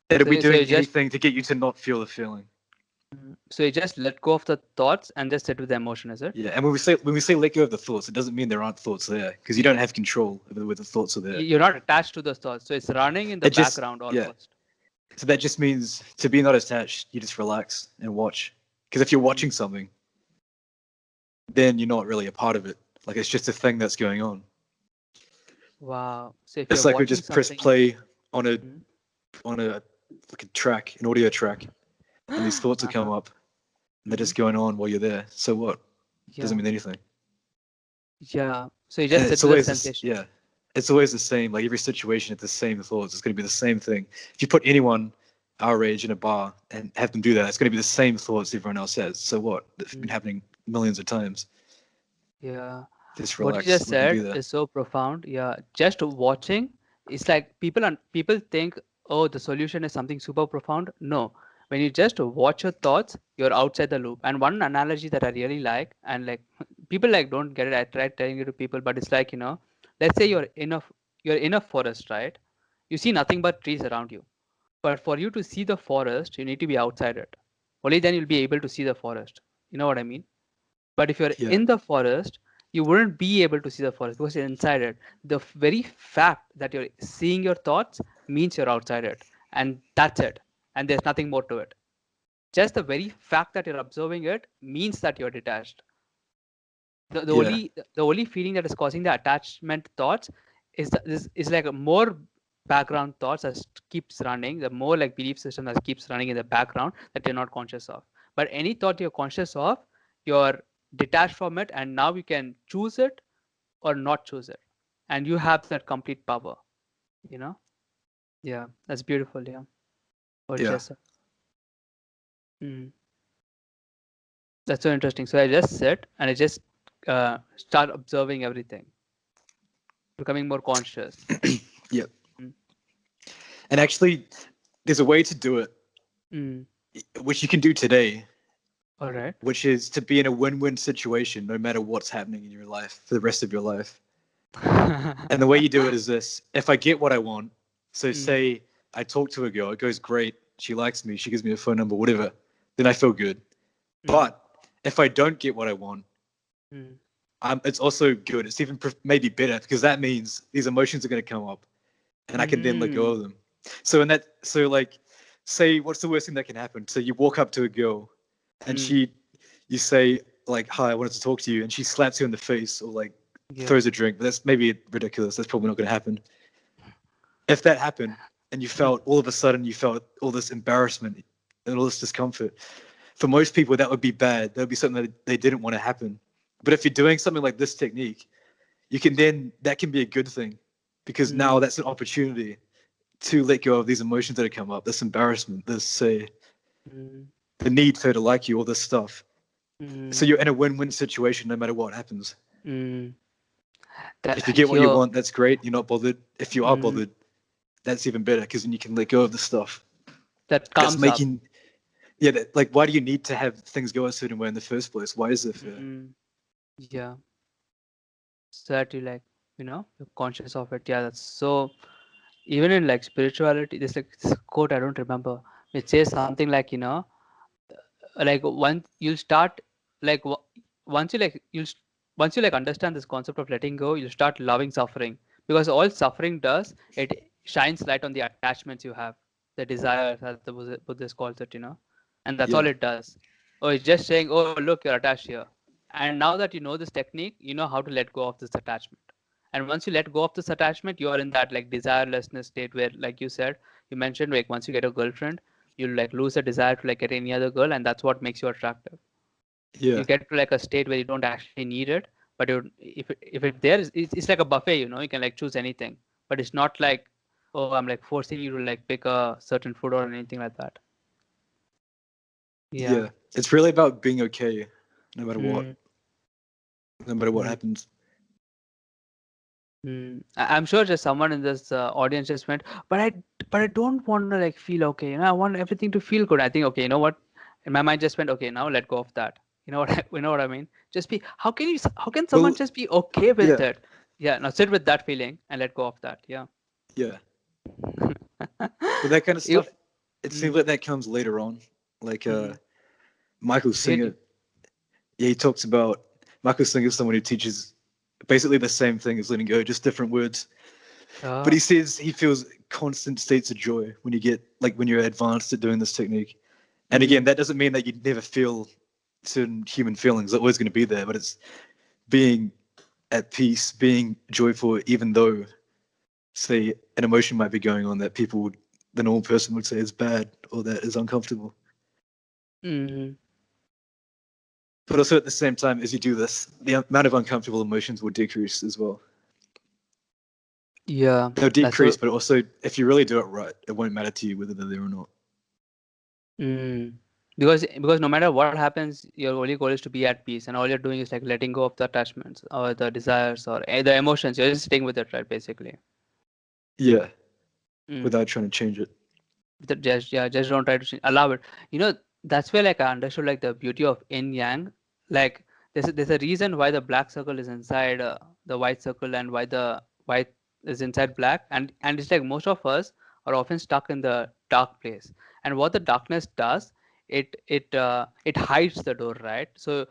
It'll be So doing you just anything to get you to not feel the feeling. so you just let go of the thoughts and just sit with the emotion, is it? Yeah, and when we say let go of the thoughts, it doesn't mean there aren't thoughts there because you don't have control over whether the thoughts are there. You're not attached to those thoughts, so it's running in the It just background yeah. almost. So that just means to be not attached, you just relax and watch. Because if you're Mm. watching something, then you're not really a part of it. Like it's just a thing that's going on. Wow. So if you're It's like we watching just press something, play on a mm. on a like a track, an audio track, and these thoughts will come Uh-huh. up, and they're Hmm. just going on while you're there. So what? Doesn't Yeah. mean anything. Yeah. So you And just sit it's with the always this, sensation. yeah. It's always the same. Like every situation, it's the same thoughts. It's going to be the same thing. If you put anyone our age in a bar and have them do that, it's going to be the same thoughts everyone else has. So what? It's been Mm. happening millions of times. Yeah. Just What you relax. just Let them be said there. is so profound. Yeah, just watching, it's like people think, oh, the solution is something super profound. No, when you just watch your thoughts, you're outside the loop. And one analogy that I really like, and like people like don't get it, I try telling it to people, but it's like, let's say you're in a forest, right? You see nothing but trees around you. But for you to see the forest, you need to be outside it. Only then you'll be able to see the forest. You know what I mean? But if you're Yeah. in the forest, you wouldn't be able to see the forest because you're inside it. The very fact that you're seeing your thoughts means you're outside it. And that's it. And there's nothing more to it. Just the very fact that you're observing it means that you're detached. The Yeah. only feeling that is causing the attachment thoughts is like a more background thoughts that keeps running, the more like belief system that keeps running in the background that you're not conscious of. But any thought you're conscious of, you're detached from it, and now you can choose it or not choose it, and you have that complete power. You know? Yeah, that's beautiful. Yeah, what you Yeah. just said. Mm. That's so interesting. So I just sit and I just start observing everything, becoming more conscious. Yep. Mm. And actually, there's a way to do it, Mm. which you can do today, All right. which is to be in a win-win situation no matter what's happening in your life for the rest of your life. And the way you do it is this: if I get what I want, so Mm. say I talk to a girl, it goes great, she likes me, she gives me a phone number, whatever, then I feel good. Mm. But if I don't get what I want, Mm. it's also good. It's even maybe better because that means these emotions are going to come up, and I can then let go Mm. of them. So like, say what's the worst thing that can happen? So you walk up to a girl, and Mm. you say like, "Hi, I wanted to talk to you," and she slaps you in the face or like Yeah. throws a drink. But that's maybe ridiculous. That's probably not going to happen. If that happened, and you Mm. felt all of a sudden you felt all this embarrassment and all this discomfort, for most people that would be bad. That would be something that they didn't want to happen. But if you're doing something like this technique, you can then that can be a good thing because now Mm, that's an opportunity to let go of these emotions that have come up, this embarrassment, this say mm, the need for her to like you, all this stuff. So mm, you're in a win-win situation no matter what happens. mm. If you That get what you yo, want, that's great. You're not bothered. If you are mm, bothered, that's even better because then you can let go of the stuff that that's comes up. making. Yeah, like why do you need to have things go a certain way in the first place? Why is it fair? Mm, yeah, so that you like, you're conscious of it. Yeah, that's so. Even in like spirituality, there's like this quote I don't remember. It says something like, like once you'll start like once you like once you like understand this concept of letting go, you'll start loving suffering, because all suffering does, it shines light on the attachments you have, the desires, as the Buddhist calls it, and that's all Yeah, it does. Oh, it's just saying, oh look, you're attached here. And now that you know this technique, you know how to let go of this attachment. And once you let go of this attachment, you are in that like desirelessness state where, like you said, you mentioned, like once you get a girlfriend, you'll like lose the desire to like get any other girl, and that's what makes you attractive. yeah, You get to like a state where you don't actually need it, but if it there is, it's like a buffet, you can like choose anything, but it's not like, oh, I'm like forcing you to like pick a certain food or anything like that. Yeah. yeah. It's really about being okay, no matter what, mm, no matter what mm, happens. I'm sure just someone in this audience just went, but I don't want to like feel okay, I want everything to feel good. I think, okay, you know what, and my mind just went, okay, now let go of that. You know what you know what I mean? Just be, how can someone Well, just be okay with yeah, it? Yeah, now sit with that feeling and let go of that. Yeah. yeah. But that kind of you, stuff, it seems mm, like that comes later on. Like mm, Michael Singer, really? yeah, he talks about Michael Singer is someone who teaches basically the same thing as letting go, just different words. But uh, he says he feels constant states of joy when you get like when you're advanced at doing this technique. And again, mm, that doesn't mean that you never feel certain human feelings. They're always going to be there, but it's being at peace, being joyful, even though, say, an emotion might be going on that the normal person would say is bad or that is uncomfortable. mm, But also at the same time, as you do this, the amount of uncomfortable emotions will decrease as well. yeah, They'll that's so. decrease, but also if you really do it right, it won't matter to you whether they're there or not. Mm. Because no matter what happens, your only goal is to be at peace, and all you're doing is like letting go of the attachments or the desires or the emotions. You're just staying with it, right? Basically. Yeah, Mm. without trying to change it. Just, yeah, just don't try to allow it. That's where like I understood like the beauty of yin yang. Like there's a reason why the black circle is inside the white circle, and why the white is inside black, and it's like most of us are often stuck in the dark place. And what the darkness does, it hides the door, right? So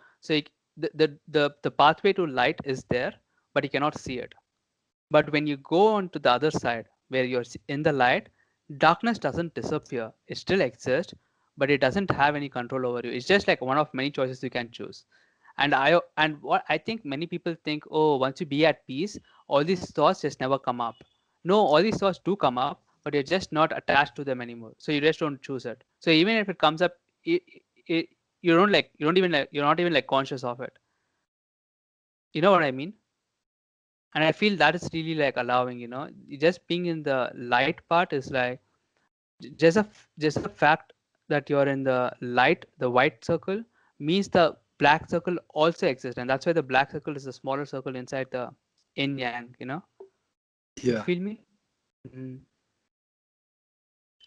the pathway to light is there, but you cannot see it. But when you go on to the other side where you're in the light, darkness doesn't disappear. It still exists, but it doesn't have any control over you. It's just like one of many choices you can choose. And what I think many people think, oh, once you be at peace, all these thoughts just never come up. No, all these thoughts do come up, but you're just not attached to them anymore. So you just don't choose it. So even if it comes up, it, you don't even like, you're not even like conscious of it. You know what I mean? And I feel that is really like allowing, just being in the light part is like just a fact that you're in the light, the white circle means the black circle also exists, and that's why the black circle is the smaller circle inside the yin yang. You Yeah, feel me? Mhm.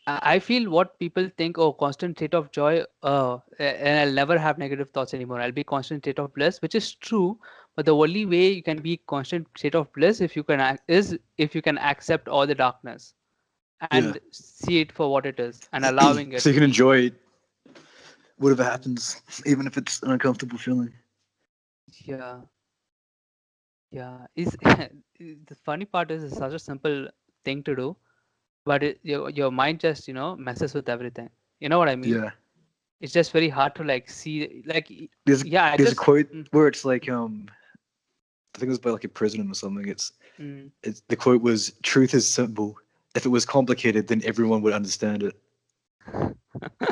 I feel what people think, oh, constant state of joy, and I'll never have negative thoughts anymore. I'll be constant state of bliss, which is true. But the only way you can be constant state of bliss if you can is if you can accept all the darkness yeah. and see it for what it is and allowing So it you to can be. enjoy whatever Mm, happens, even if it's an uncomfortable feeling. yeah, yeah. Is the funny part is it's such a simple thing to do, but your mind just messes with everything. You know what I mean? Yeah. It's just very hard to like see like There's yeah, I there's a just quote where it's like I think it was by like a president or something. mm, It's the quote was truth is simple. If it was complicated, then everyone would understand it.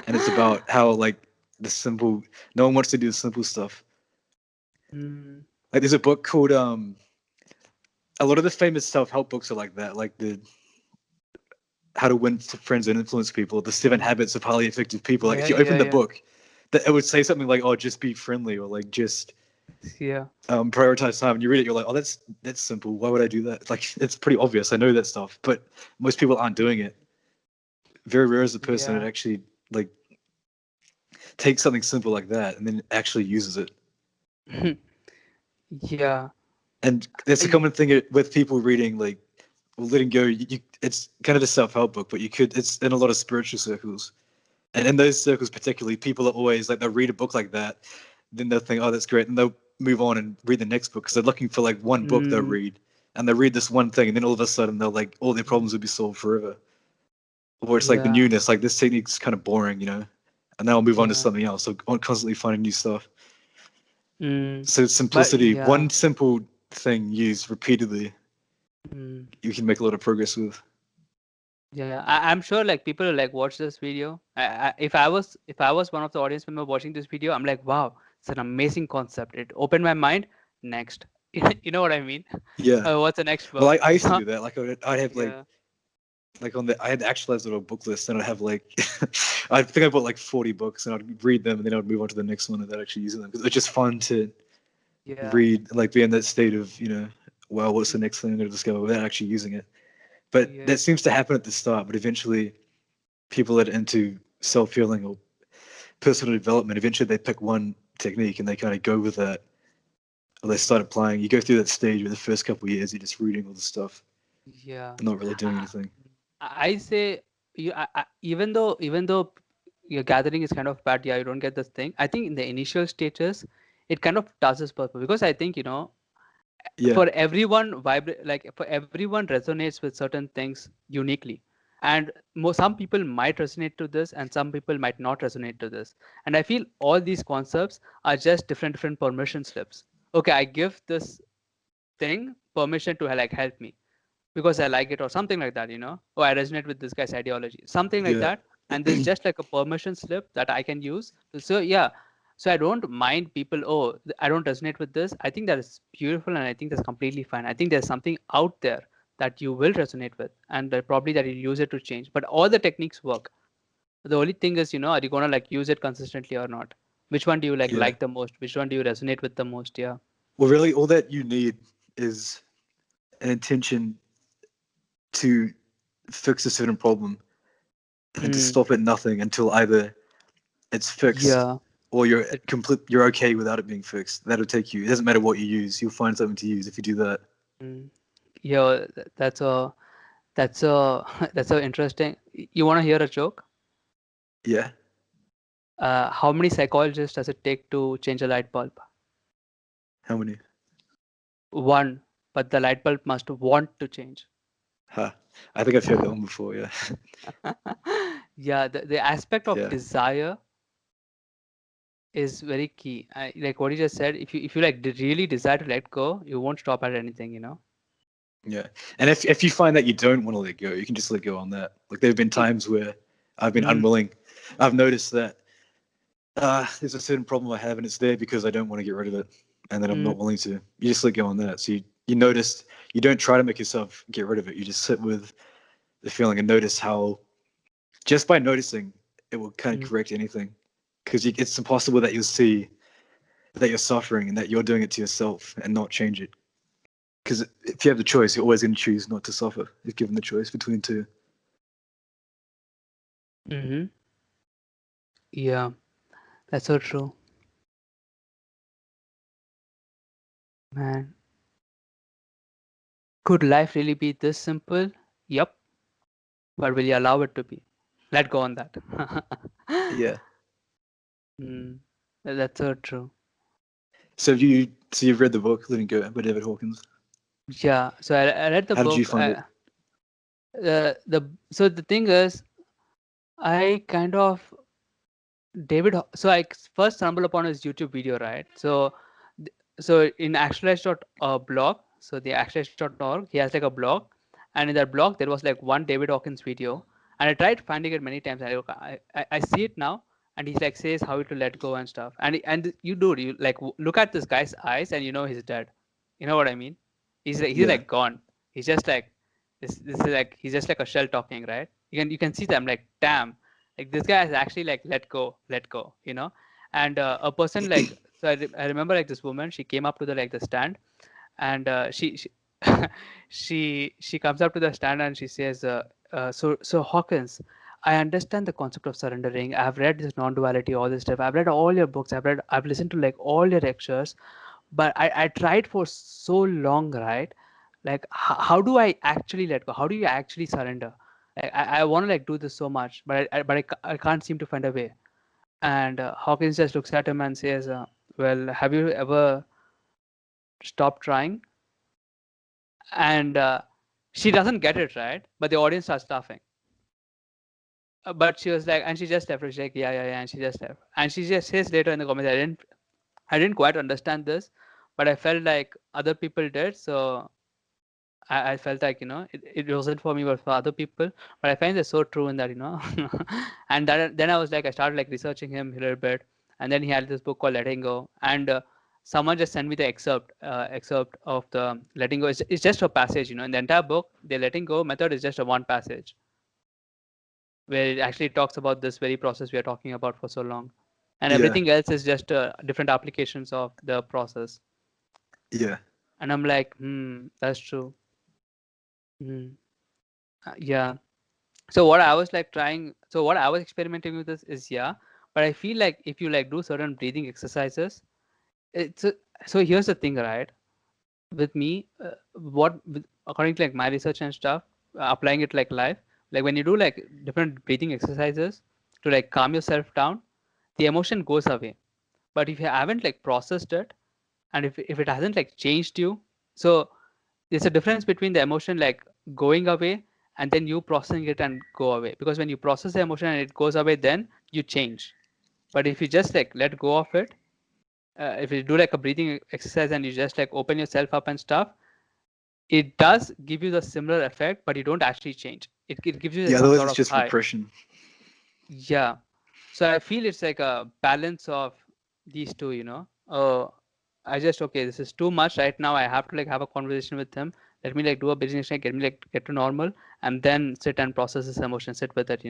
And it's about how like the simple no one wants to do the simple stuff. mm, Like there's a book called a lot of the famous self-help books are like that, like the How to Win Friends and Influence People, the Seven Mm. Habits of Highly Effective People. Like if Yeah, you open yeah, the yeah, book, that it would say something like, "Oh, just be friendly," or like just yeah, prioritize time. And you read it, you're like, "Oh, that's simple. Why would I do that?" Like it's pretty obvious. I know that stuff, but most people aren't doing it. Very rare is the person that yeah. actually like takes something simple like that and then actually uses it. Yeah. And that's a I, common thing with people reading like letting go. It's kind of a self-help book, but it's in a lot of spiritual circles. And in those circles, particularly, people are always like, they'll read a book like that, then they'll think, oh, that's great. And they'll move on and read the next book because they're looking for like one book they'll mm, read. And they'll read this one thing, and then all of a sudden, they'll like, all their problems will be solved forever. Or it's like the yeah, newness, like this technique's kind of boring, And then I'll move on to yeah. something else. So I'm constantly finding new stuff. Mm. So But simplicity, yeah. one simple thing used repeatedly, Mm. you can make a lot of progress with. Yeah, I'm sure like people will, like watch this video. If I was one of the audience member watching this video, I'm like, wow, it's an amazing concept. It opened my mind. Next, you know what I mean? Yeah. What's the next Well, book? I used to do that. Like I'd have Yeah, like on the I had the actualized little book list, and I'd have like I think I bought like 40 books, and I'd read them, and then I'd move on to the next one without actually using them because it's just fun to yeah, read, like be in that state of well, what's the next thing I'm going to discover without actually using it. But yeah, that seems to happen at the start, but eventually people that are into self healing or personal development, eventually they pick one technique and they kind of go with that, or they start applying. You go through that stage where the first couple of years you're just reading all the stuff yeah. and not really doing I, anything. I say even though your gathering is kind of bad, yeah, you don't get this thing. I think in the initial stages, it kind of does its purpose because I think Yeah, for everyone like for everyone resonates with certain things uniquely, and some people might resonate to this and some people might not resonate to this, and I feel all these concepts are just different permission slips. Okay, I give this thing permission to like help me because I like it or something like that, or I resonate with this guy's ideology, something like yeah, that. And there's just like a permission slip that I can use. So yeah, so I don't mind people, oh, I don't resonate with this. I think that is beautiful and I think that's completely fine. I think there's something out there that you will resonate with and that probably that you use it to change. But all the techniques work. The only thing is, are you gonna like use it consistently or not? Which one do you yeah. like the most? Which one do you resonate with the most? Yeah. Well, really, all that you need is an intention to fix a certain problem and to Mm, stop at nothing until either it's fixed yeah. or It, you're okay without it being fixed. That'll take you. It doesn't matter what you use. You'll find something to use if you do that. mm, yeah, that's a That's a that's a interesting. You want to hear a joke? Yeah. How many psychologists does it take to change a light bulb? How many? One, but the light bulb must want to change. Huh. I think I've heard that one before. Yeah. Yeah, the aspect of Yeah. desire is very key. Like what you just said, if you like really desire to let go, you won't stop at anything. Yeah. And if you find that you don't want to let go, you can just let go on that. Like there have been Y- times where I've been Mm, unwilling. I've noticed that there's a certain problem I have, and it's there because I don't want to get rid of it, and then I'm mm, not willing to. You just let go on that. So you notice you don't try to make yourself get rid of it. You just sit with the feeling and notice how just by noticing it will kind of mm, correct anything, because it's impossible that you'll see that you're suffering and that you're doing it to yourself and not change it. Because if you have the choice, you're always going to choose not to suffer if given the choice between two. mm-hmm. Yeah, that's so true, man. Could life really be this simple? Yep. But will you allow it to be? Let go on that. Yeah. Mm, that's so true. So you've read the book Letting Go by David Hawkins. Yeah. So I read the How did you book. find it? The thing is, I kind of so I first stumbled upon his YouTube video, right? So in actualized.blog, so the actualized.org, he has like a blog, and in that blog there was like one David Hawkins video, and I tried finding it many times. I see it now, and he's like says how to let go and stuff, and you like look at this guy's eyes, and he's dead. You know what I mean? He's Yeah. like gone. He's just like this is like he's just like a shell talking, right? You can see them like damn, like this guy has actually like let go, you know. And a person like so I remember like this woman, she came up to the stand, and she she comes up to the stand and she says, so Hawkins, I understand the concept of surrendering. I've read this non-duality, all this stuff. I've read all your books. I've listened to like all your lectures, but I tried for so long, right? Like how do I actually let go? How do you actually surrender? Like I want to like do this so much, but I can't seem to find a way. And Hawkins just looks at him and says, well, have you ever stopped trying? And she doesn't get it, right, but the audience starts laughing. But she was like, and she just left. She's like, yeah, and she just left. And she just says later in the comments, I didn't quite understand this, but I felt like other people did. So I felt like, it wasn't for me, but for other people. But I find this so true in that, and then I was like, I started like researching him a little bit, and then he had this book called Letting Go, and someone just sent me the excerpt of the Letting Go. It's just a passage, in the entire book. The Letting Go method is just a one passage where it actually talks about this very process we are talking about for so long, and Yeah. everything else is just different applications of the process. Yeah. And I'm like, that's true. Hmm. Yeah. So what I was like what I was experimenting with this is, yeah, but I feel like if you like do certain breathing exercises, it's so here's the thing, right? With me, according to like my research and stuff, applying it like live, like when you do like different breathing exercises to like calm yourself down, the emotion goes away. But if you haven't like processed it, and if it hasn't like changed you, so there's a difference between the emotion like going away and then you processing it and go away, because when you process the emotion and it goes away, then you change. But if you just like let go of it, if you do like a breathing exercise and you just like open yourself up and stuff, it does give you the similar effect, but you don't actually change. It gives you Yeah. some Otherwise, sort it's of just high. repression. Yeah. So I feel it's like a balance of these two, I just, okay, this is too much right now. I have to like have a conversation with him. Let me like do a business check, get me like get to normal, and then sit and process this emotion, sit with it.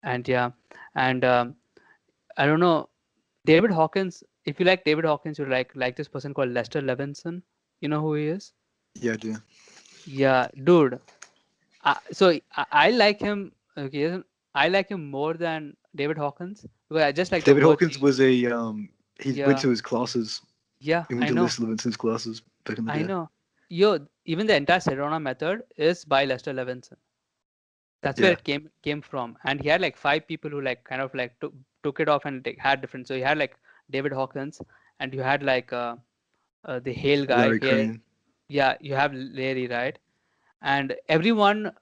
And yeah, and I don't know, David Hawkins. If you like David Hawkins, you like this person called Lester Levinson. You know who he is? Yeah, I do. Yeah, dude. So I like him. Okay, I like him more than David Hawkins because I just like the David words Hawkins he. was a he went Yeah, to his classes. yeah, He went I to know, Lester Levinson's classes back in the I day. know. Yo, even the entire Sedona method is by Lester Levinson. That's where Yeah. it came from, and he had like five people who like kind of like took it off and like, had different. So you had like David Hawkins, and you had like the Hale guy. Larry Hale, Crane. yeah, you have Larry, right? And everyone,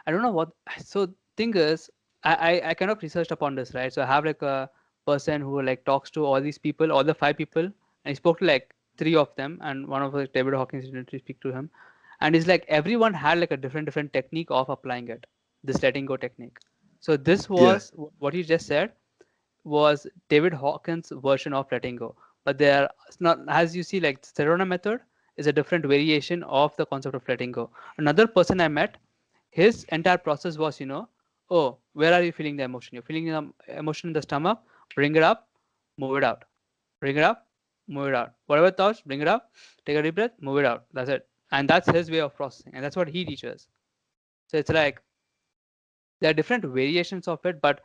I don't know what. So thing is, I kind of researched upon this, right? So I have like a person who like talks to all these people, all the five people, and he spoke to like three of them, and one of like David Hawkins didn't speak to him, and it's like everyone had like a different technique of applying it, this letting go technique. So this Yeah. was what you just said was David Hawkins' version of letting go. But there, it's not, as you see, like Serona method is a different variation of the concept of letting go. Another person I met, his entire process was, oh, where are you feeling the emotion? You're feeling the emotion in the stomach, bring it up, move it out. Bring it up, move it out. Whatever thoughts, bring it up, take a deep breath, move it out. That's it. And that's his way of processing. And that's what he teaches. So it's like there are different variations of it, but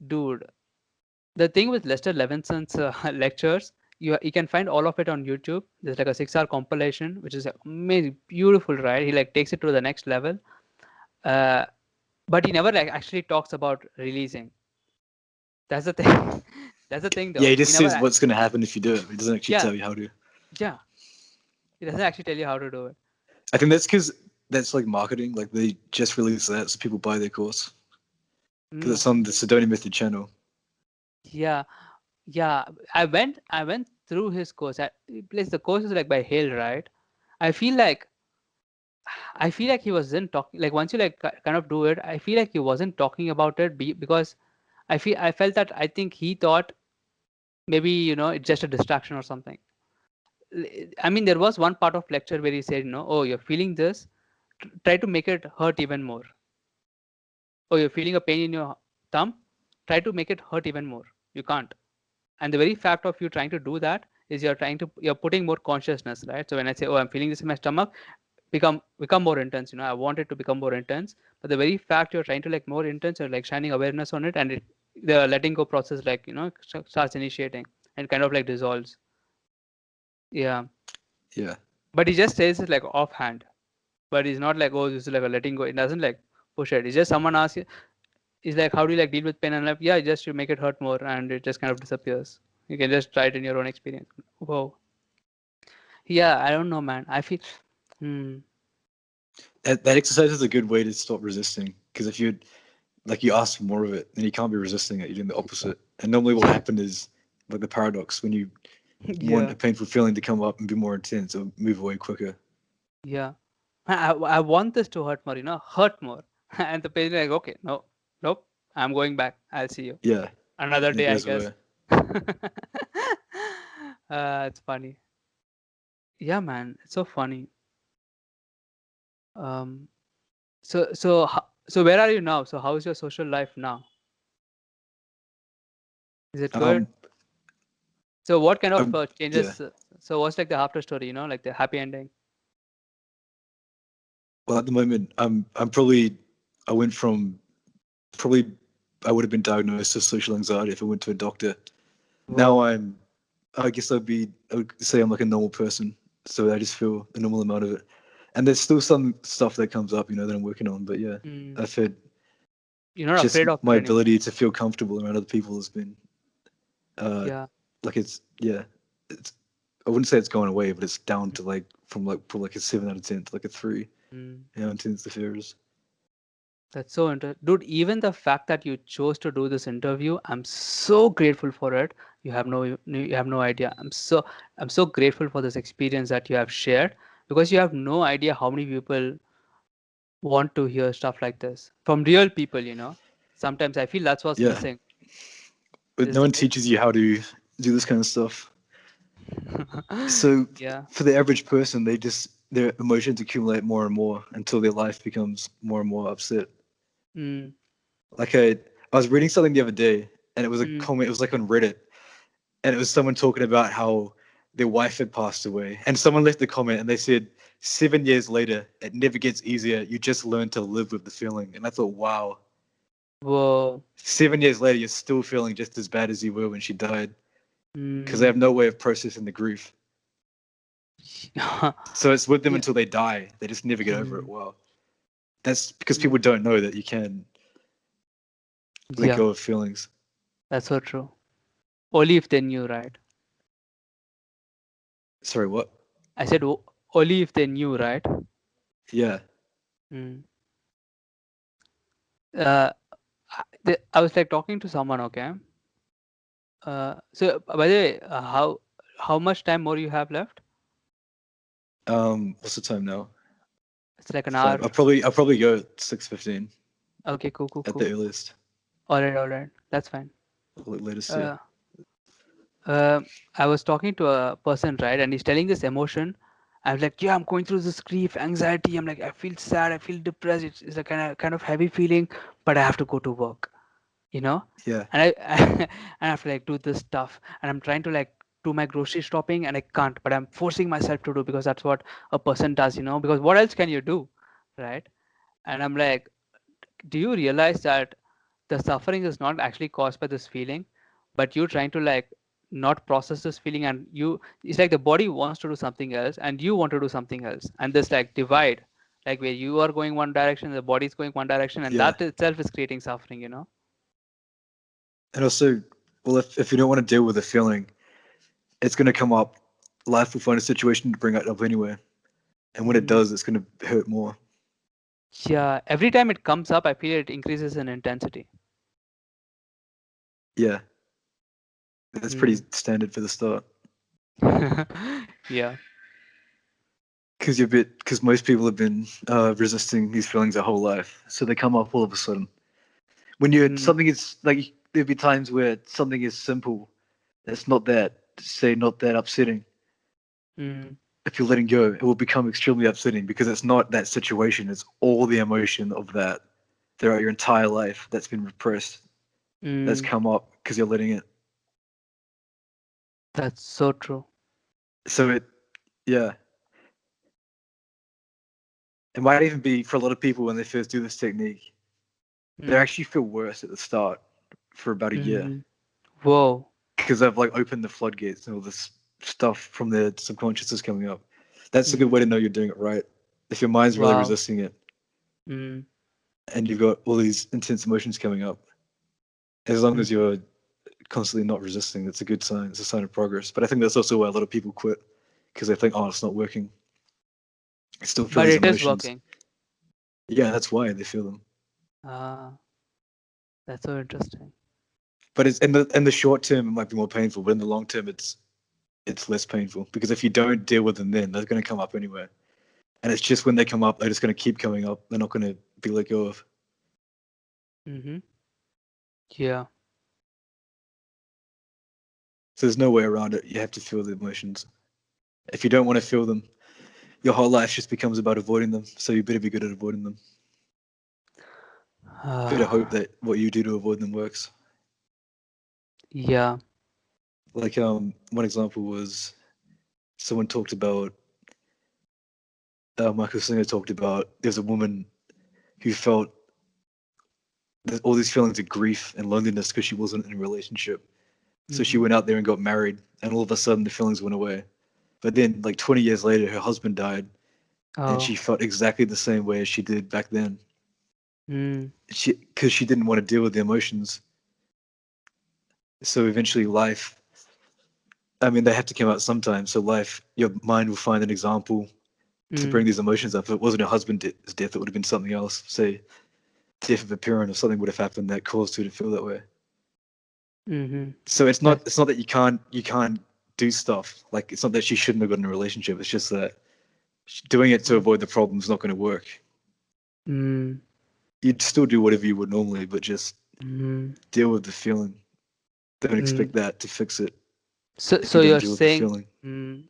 dude, the thing with Lester Levinson's lectures, you can find all of it on YouTube. There's like a 6 hour compilation, which is amazing, beautiful, right? He like takes it to the next level. Uh, but he never like actually talks about releasing. That's the thing. That's the thing, Yeah, though. he He just never. says what's going to happen if you do it. He doesn't actually Yeah, tell you how to. yeah. He doesn't actually tell you how to do it. I think that's because that's like marketing. Like they just released that, so people buy their course because Mm, it's on the Sedona Method channel. yeah, yeah. I went through his course. Plus the course is like by Hale, right? I feel like I feel like he wasn't talking. Like once you like kind of do it, I feel like he wasn't talking about it because I felt that I think he thought maybe it's just a distraction or something. I mean, there was one part of lecture where he said, oh, you're feeling this, try to make it hurt even more. Oh, you're feeling a pain in your thumb, try to make it hurt even more. You can't. And the very fact of you trying to do that is you're putting more consciousness, right? So when I say, oh, I'm feeling this in my stomach, become more intense. I want it to become more intense, but the very fact you're trying to like more intense, you're like shining awareness on it, and the letting go process like starts initiating and kind of like dissolves. Yeah. Yeah. But he just says it like offhand, but he's not like, oh, this is like a letting go. It doesn't like push it. It's just someone asks you, it's like, how do you like deal with pain? And like, yeah, just you make it hurt more, and it just kind of disappears. You can just try it in your own experience. Whoa. Yeah, I don't know, man. I feel, hmm, That exercise is a good way to stop resisting. Because if you ask for more of it, then you can't be resisting it. You're doing the opposite. And normally, what happens is like the paradox: when you want yeah, a painful feeling to come up and be more intense, it'll move away quicker. yeah. I want this to hurt more, hurt more. And the patient like, okay, no, nope, I'm going back. I'll see you Yeah, another and it day, I goes guess. away. It's funny. Yeah, man, it's so funny. Um, so where are you now? So how is your social life now? Is it good? Um, So what kind of yeah. changes? So what's like the after story? Like the happy ending. Well, at the moment, I went from probably I would have been diagnosed with social anxiety if I went to a doctor. Now Whoa. I guess I would say I'm like a normal person, so I just feel a normal amount of it. And there's still some stuff that comes up, that I'm working on. But yeah, Mm. I've had You're not just afraid of my it anymore. ability to feel comfortable around other people has been uh Yeah. like it's I wouldn't say it's going away, but it's down to like from like a 7 out of 10 to like a 3. Mm. How intense the fear is. That's so interesting. Dude, even the fact that you chose to do this interview, I'm so grateful for it. You have no idea. I'm so grateful for this experience that you have shared, because you have no idea how many people want to hear stuff like this from real people. Sometimes I feel that's what's Yeah, missing. but Is no the one teaches you how to do this kind of stuff. So yeah. for the average person, their emotions accumulate more and more until their life becomes more and more upset. Mm, Like I was reading something the other day, and it was a mm. comment. It was like on Reddit, and it was someone talking about how their wife had passed away, and someone left a comment, and they said 7 years later, it never gets easier. You just learn to live with the feeling. And I thought, wow, Whoa. 7 years later, you're still feeling just as bad as you were when she died, because they Mm. have no way of processing the grief. So it's with them Yeah. until they die. They just never get over it. Mm, Wow. That's because mm. people don't know that you can let Yeah, go of feelings. that's so true. Only if they knew, right? Sorry, what? I said only if they knew, right? Yeah. Mm. Uh, I was like talking to someone, okay? So by the way, how much time more you have left? What's the time now? It's like an 5. hour. I'll probably go at 6:15 Okay, cool, cool, at the cool. earliest. All right, that's fine. Latest, yeah. Uh, uh, I was talking to a person, right, and he's telling this emotion. I was like, yeah, I'm going through this grief, anxiety. I'm like, I feel sad, I feel depressed. It's a kind of heavy feeling, but I have to go to work, you know, Yeah. and I I have to like do this stuff, and I'm trying to like do my grocery shopping, and I can't, but I'm forcing myself to do, because that's what a person does, because what else can you do, right? And I'm like, do you realize that the suffering is not actually caused by this feeling, but you trying to like not process this feeling, and it's like the body wants to do something else and you want to do something else, and this like divide, like where you are going one direction, the body is going one direction, and Yeah. that itself is creating suffering. And also, well, if you don't want to deal with the feeling, it's going to come up. Life will find a situation to bring it up anyway. And when it Mm. does, it's going to hurt more. Yeah, every time it comes up, I feel it increases in intensity. Yeah. That's pretty Mm. standard for the start. Yeah. Because most people have been resisting these feelings their whole life. So they come up all of a sudden. When Mm. something is like, there'll be times where something is simple. That's not that, say, not that upsetting. Mm. If you're letting go, it will become extremely upsetting because it's not that situation, it's all the emotion of that throughout your entire life that's been repressed, that's Mm. come up because you're letting it. That's so true. So yeah, it might even be for a lot of people when they first do this technique, they Mm. actually feel worse at the start for about a year Mm. Whoa. because they've like opened the floodgates and all this stuff from their subconscious is coming up. That's a good way Mm. to know you're doing it right. If your mind's really Wow. resisting it Mm. and you've got all these intense emotions coming up, as long as Mm. you're constantly not resisting, it's a good sign. It's a sign of progress. But I think that's also why a lot of people quit because they think, oh, it's not working. I still feel But these it is emotions. working. Yeah, that's why they feel them. Ah, that's so interesting. But it's in the short term it might be more painful, but in the long term it's less painful because if you don't deal with them then they're going to come up anyway. And it's just when they come up, they're just going to keep coming up. They're not going to be let go of. Mm-hmm. Yeah. So there's no way around it. You have to feel the emotions. If you don't want to feel them, your whole life just becomes about avoiding them. So you better be good at avoiding them. Better hope that what you do to avoid them works. Yeah. Like one example was someone talked about Michael Singer talked about there's a woman who felt all these feelings of grief and loneliness because she wasn't in a relationship. So she Mm-hmm. went out there and got married, and all of a sudden the feelings went away. But then, like 20 years later, her husband died, and Oh. she felt exactly the same way as she did back then. Mm. Because she didn't want to deal with the emotions. So eventually, life. I mean, they have to come out sometime. So life, your mind will find an example to Mm. bring these emotions up. If it wasn't her husband's death, it would have been something else. Say, death of a parent or something would have happened that caused her to feel that way. Mm-hmm. So That's it's not that you can't do stuff. Like it's not that she shouldn't have gotten a relationship. It's just that doing it to mm. avoid the problem is not going to work. Mm. You'd still do whatever you would normally, but just Mm. deal with the feeling. Don't Mm. expect that to fix it So, if so you don't you're deal with the saying, feeling.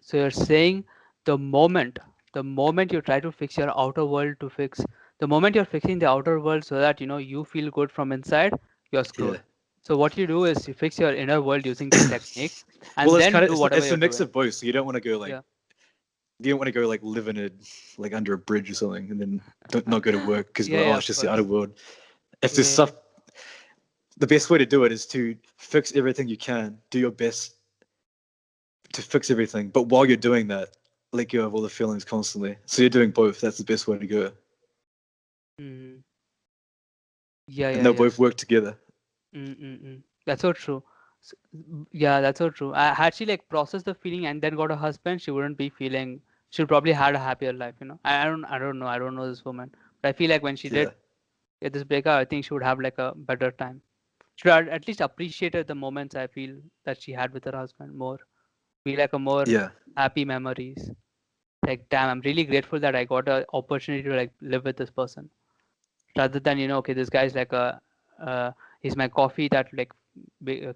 so you're saying the moment, the moment you try to fix your outer world to fix, the moment you're fixing the outer world so that you feel good from inside, you're Yeah. screwed. So what you do is you fix your inner world using this technique, Well, and it's then kind of do whatever it's a you're mix doing. of both. So you don't want to go like Yeah. you don't want to go like live in a like under a bridge or something, and then don't not go to work because Yeah, like, oh, yeah, it's of just the outer course. world. If there's Yeah. stuff, the best way to do it is to fix everything you can. Do your best to fix everything, but while you're doing that, let go of all the feelings constantly. So you're doing both. That's the best way to go, Mm. Yeah, and yeah, they'll yeah. both work together. Mm-mm-mm. That's so true. Yeah, that's so true. Had she like processed the feeling and then got a husband, she wouldn't be feeling. She probably had a happier life. I don't know this woman, but I feel like when she Yeah, did get this breakup, I think she would have like a better time. She would have at least appreciated the moments I feel that she had with her husband more. Be like a more yeah, happy memories. Like, damn, I'm really grateful that I got an opportunity to like live with this person rather than okay, this guy's like a he's my coffee that like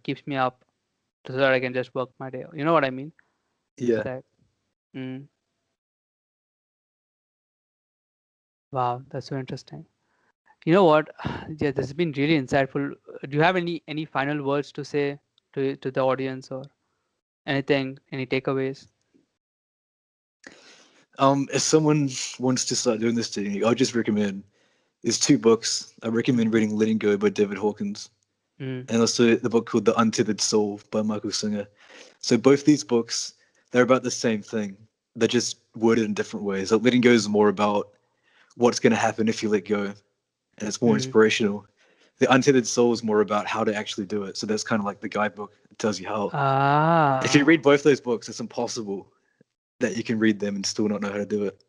keeps me up so that I can just work my day. You know what I mean? It's yeah. like, mm, wow, that's so interesting. You know what? Yeah, this has been really insightful. Do you have any final words to say to the audience or anything, any takeaways? If someone wants to start doing this technique, I'll just recommend there's two books. I recommend Mm-hmm. reading Letting Go by David Hawkins, Mm, and also the book called The Untethered Soul by Michael Singer. So both these books, they're about the same thing. They're just worded in different ways. Like Letting Go is more about what's going to happen if you let go, and it's more mm. inspirational. The Untethered Soul is more about how to actually do it. So that's kind of like the guidebook. It tells you how. If you Ah. read both those books, it's impossible that you can read them and still not know how to do it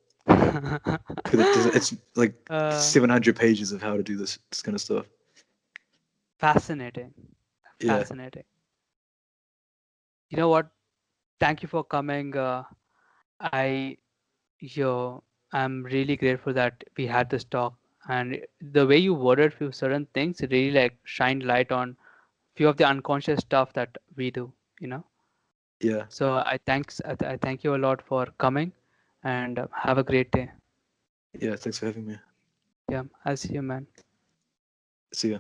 because it's like uh, 700 pages of how to do this kind of stuff. fascinating. Yeah. Fascinating. You know what? Thank you for coming. I Yo, I'm really grateful that we had this talk, and the way you worded few certain things really like shined light on few of the unconscious stuff that we do. You know? Yeah. I thank you a lot for coming, and have a great day. Yeah. Thanks for having me. Yeah, I'll see you, man. See ya.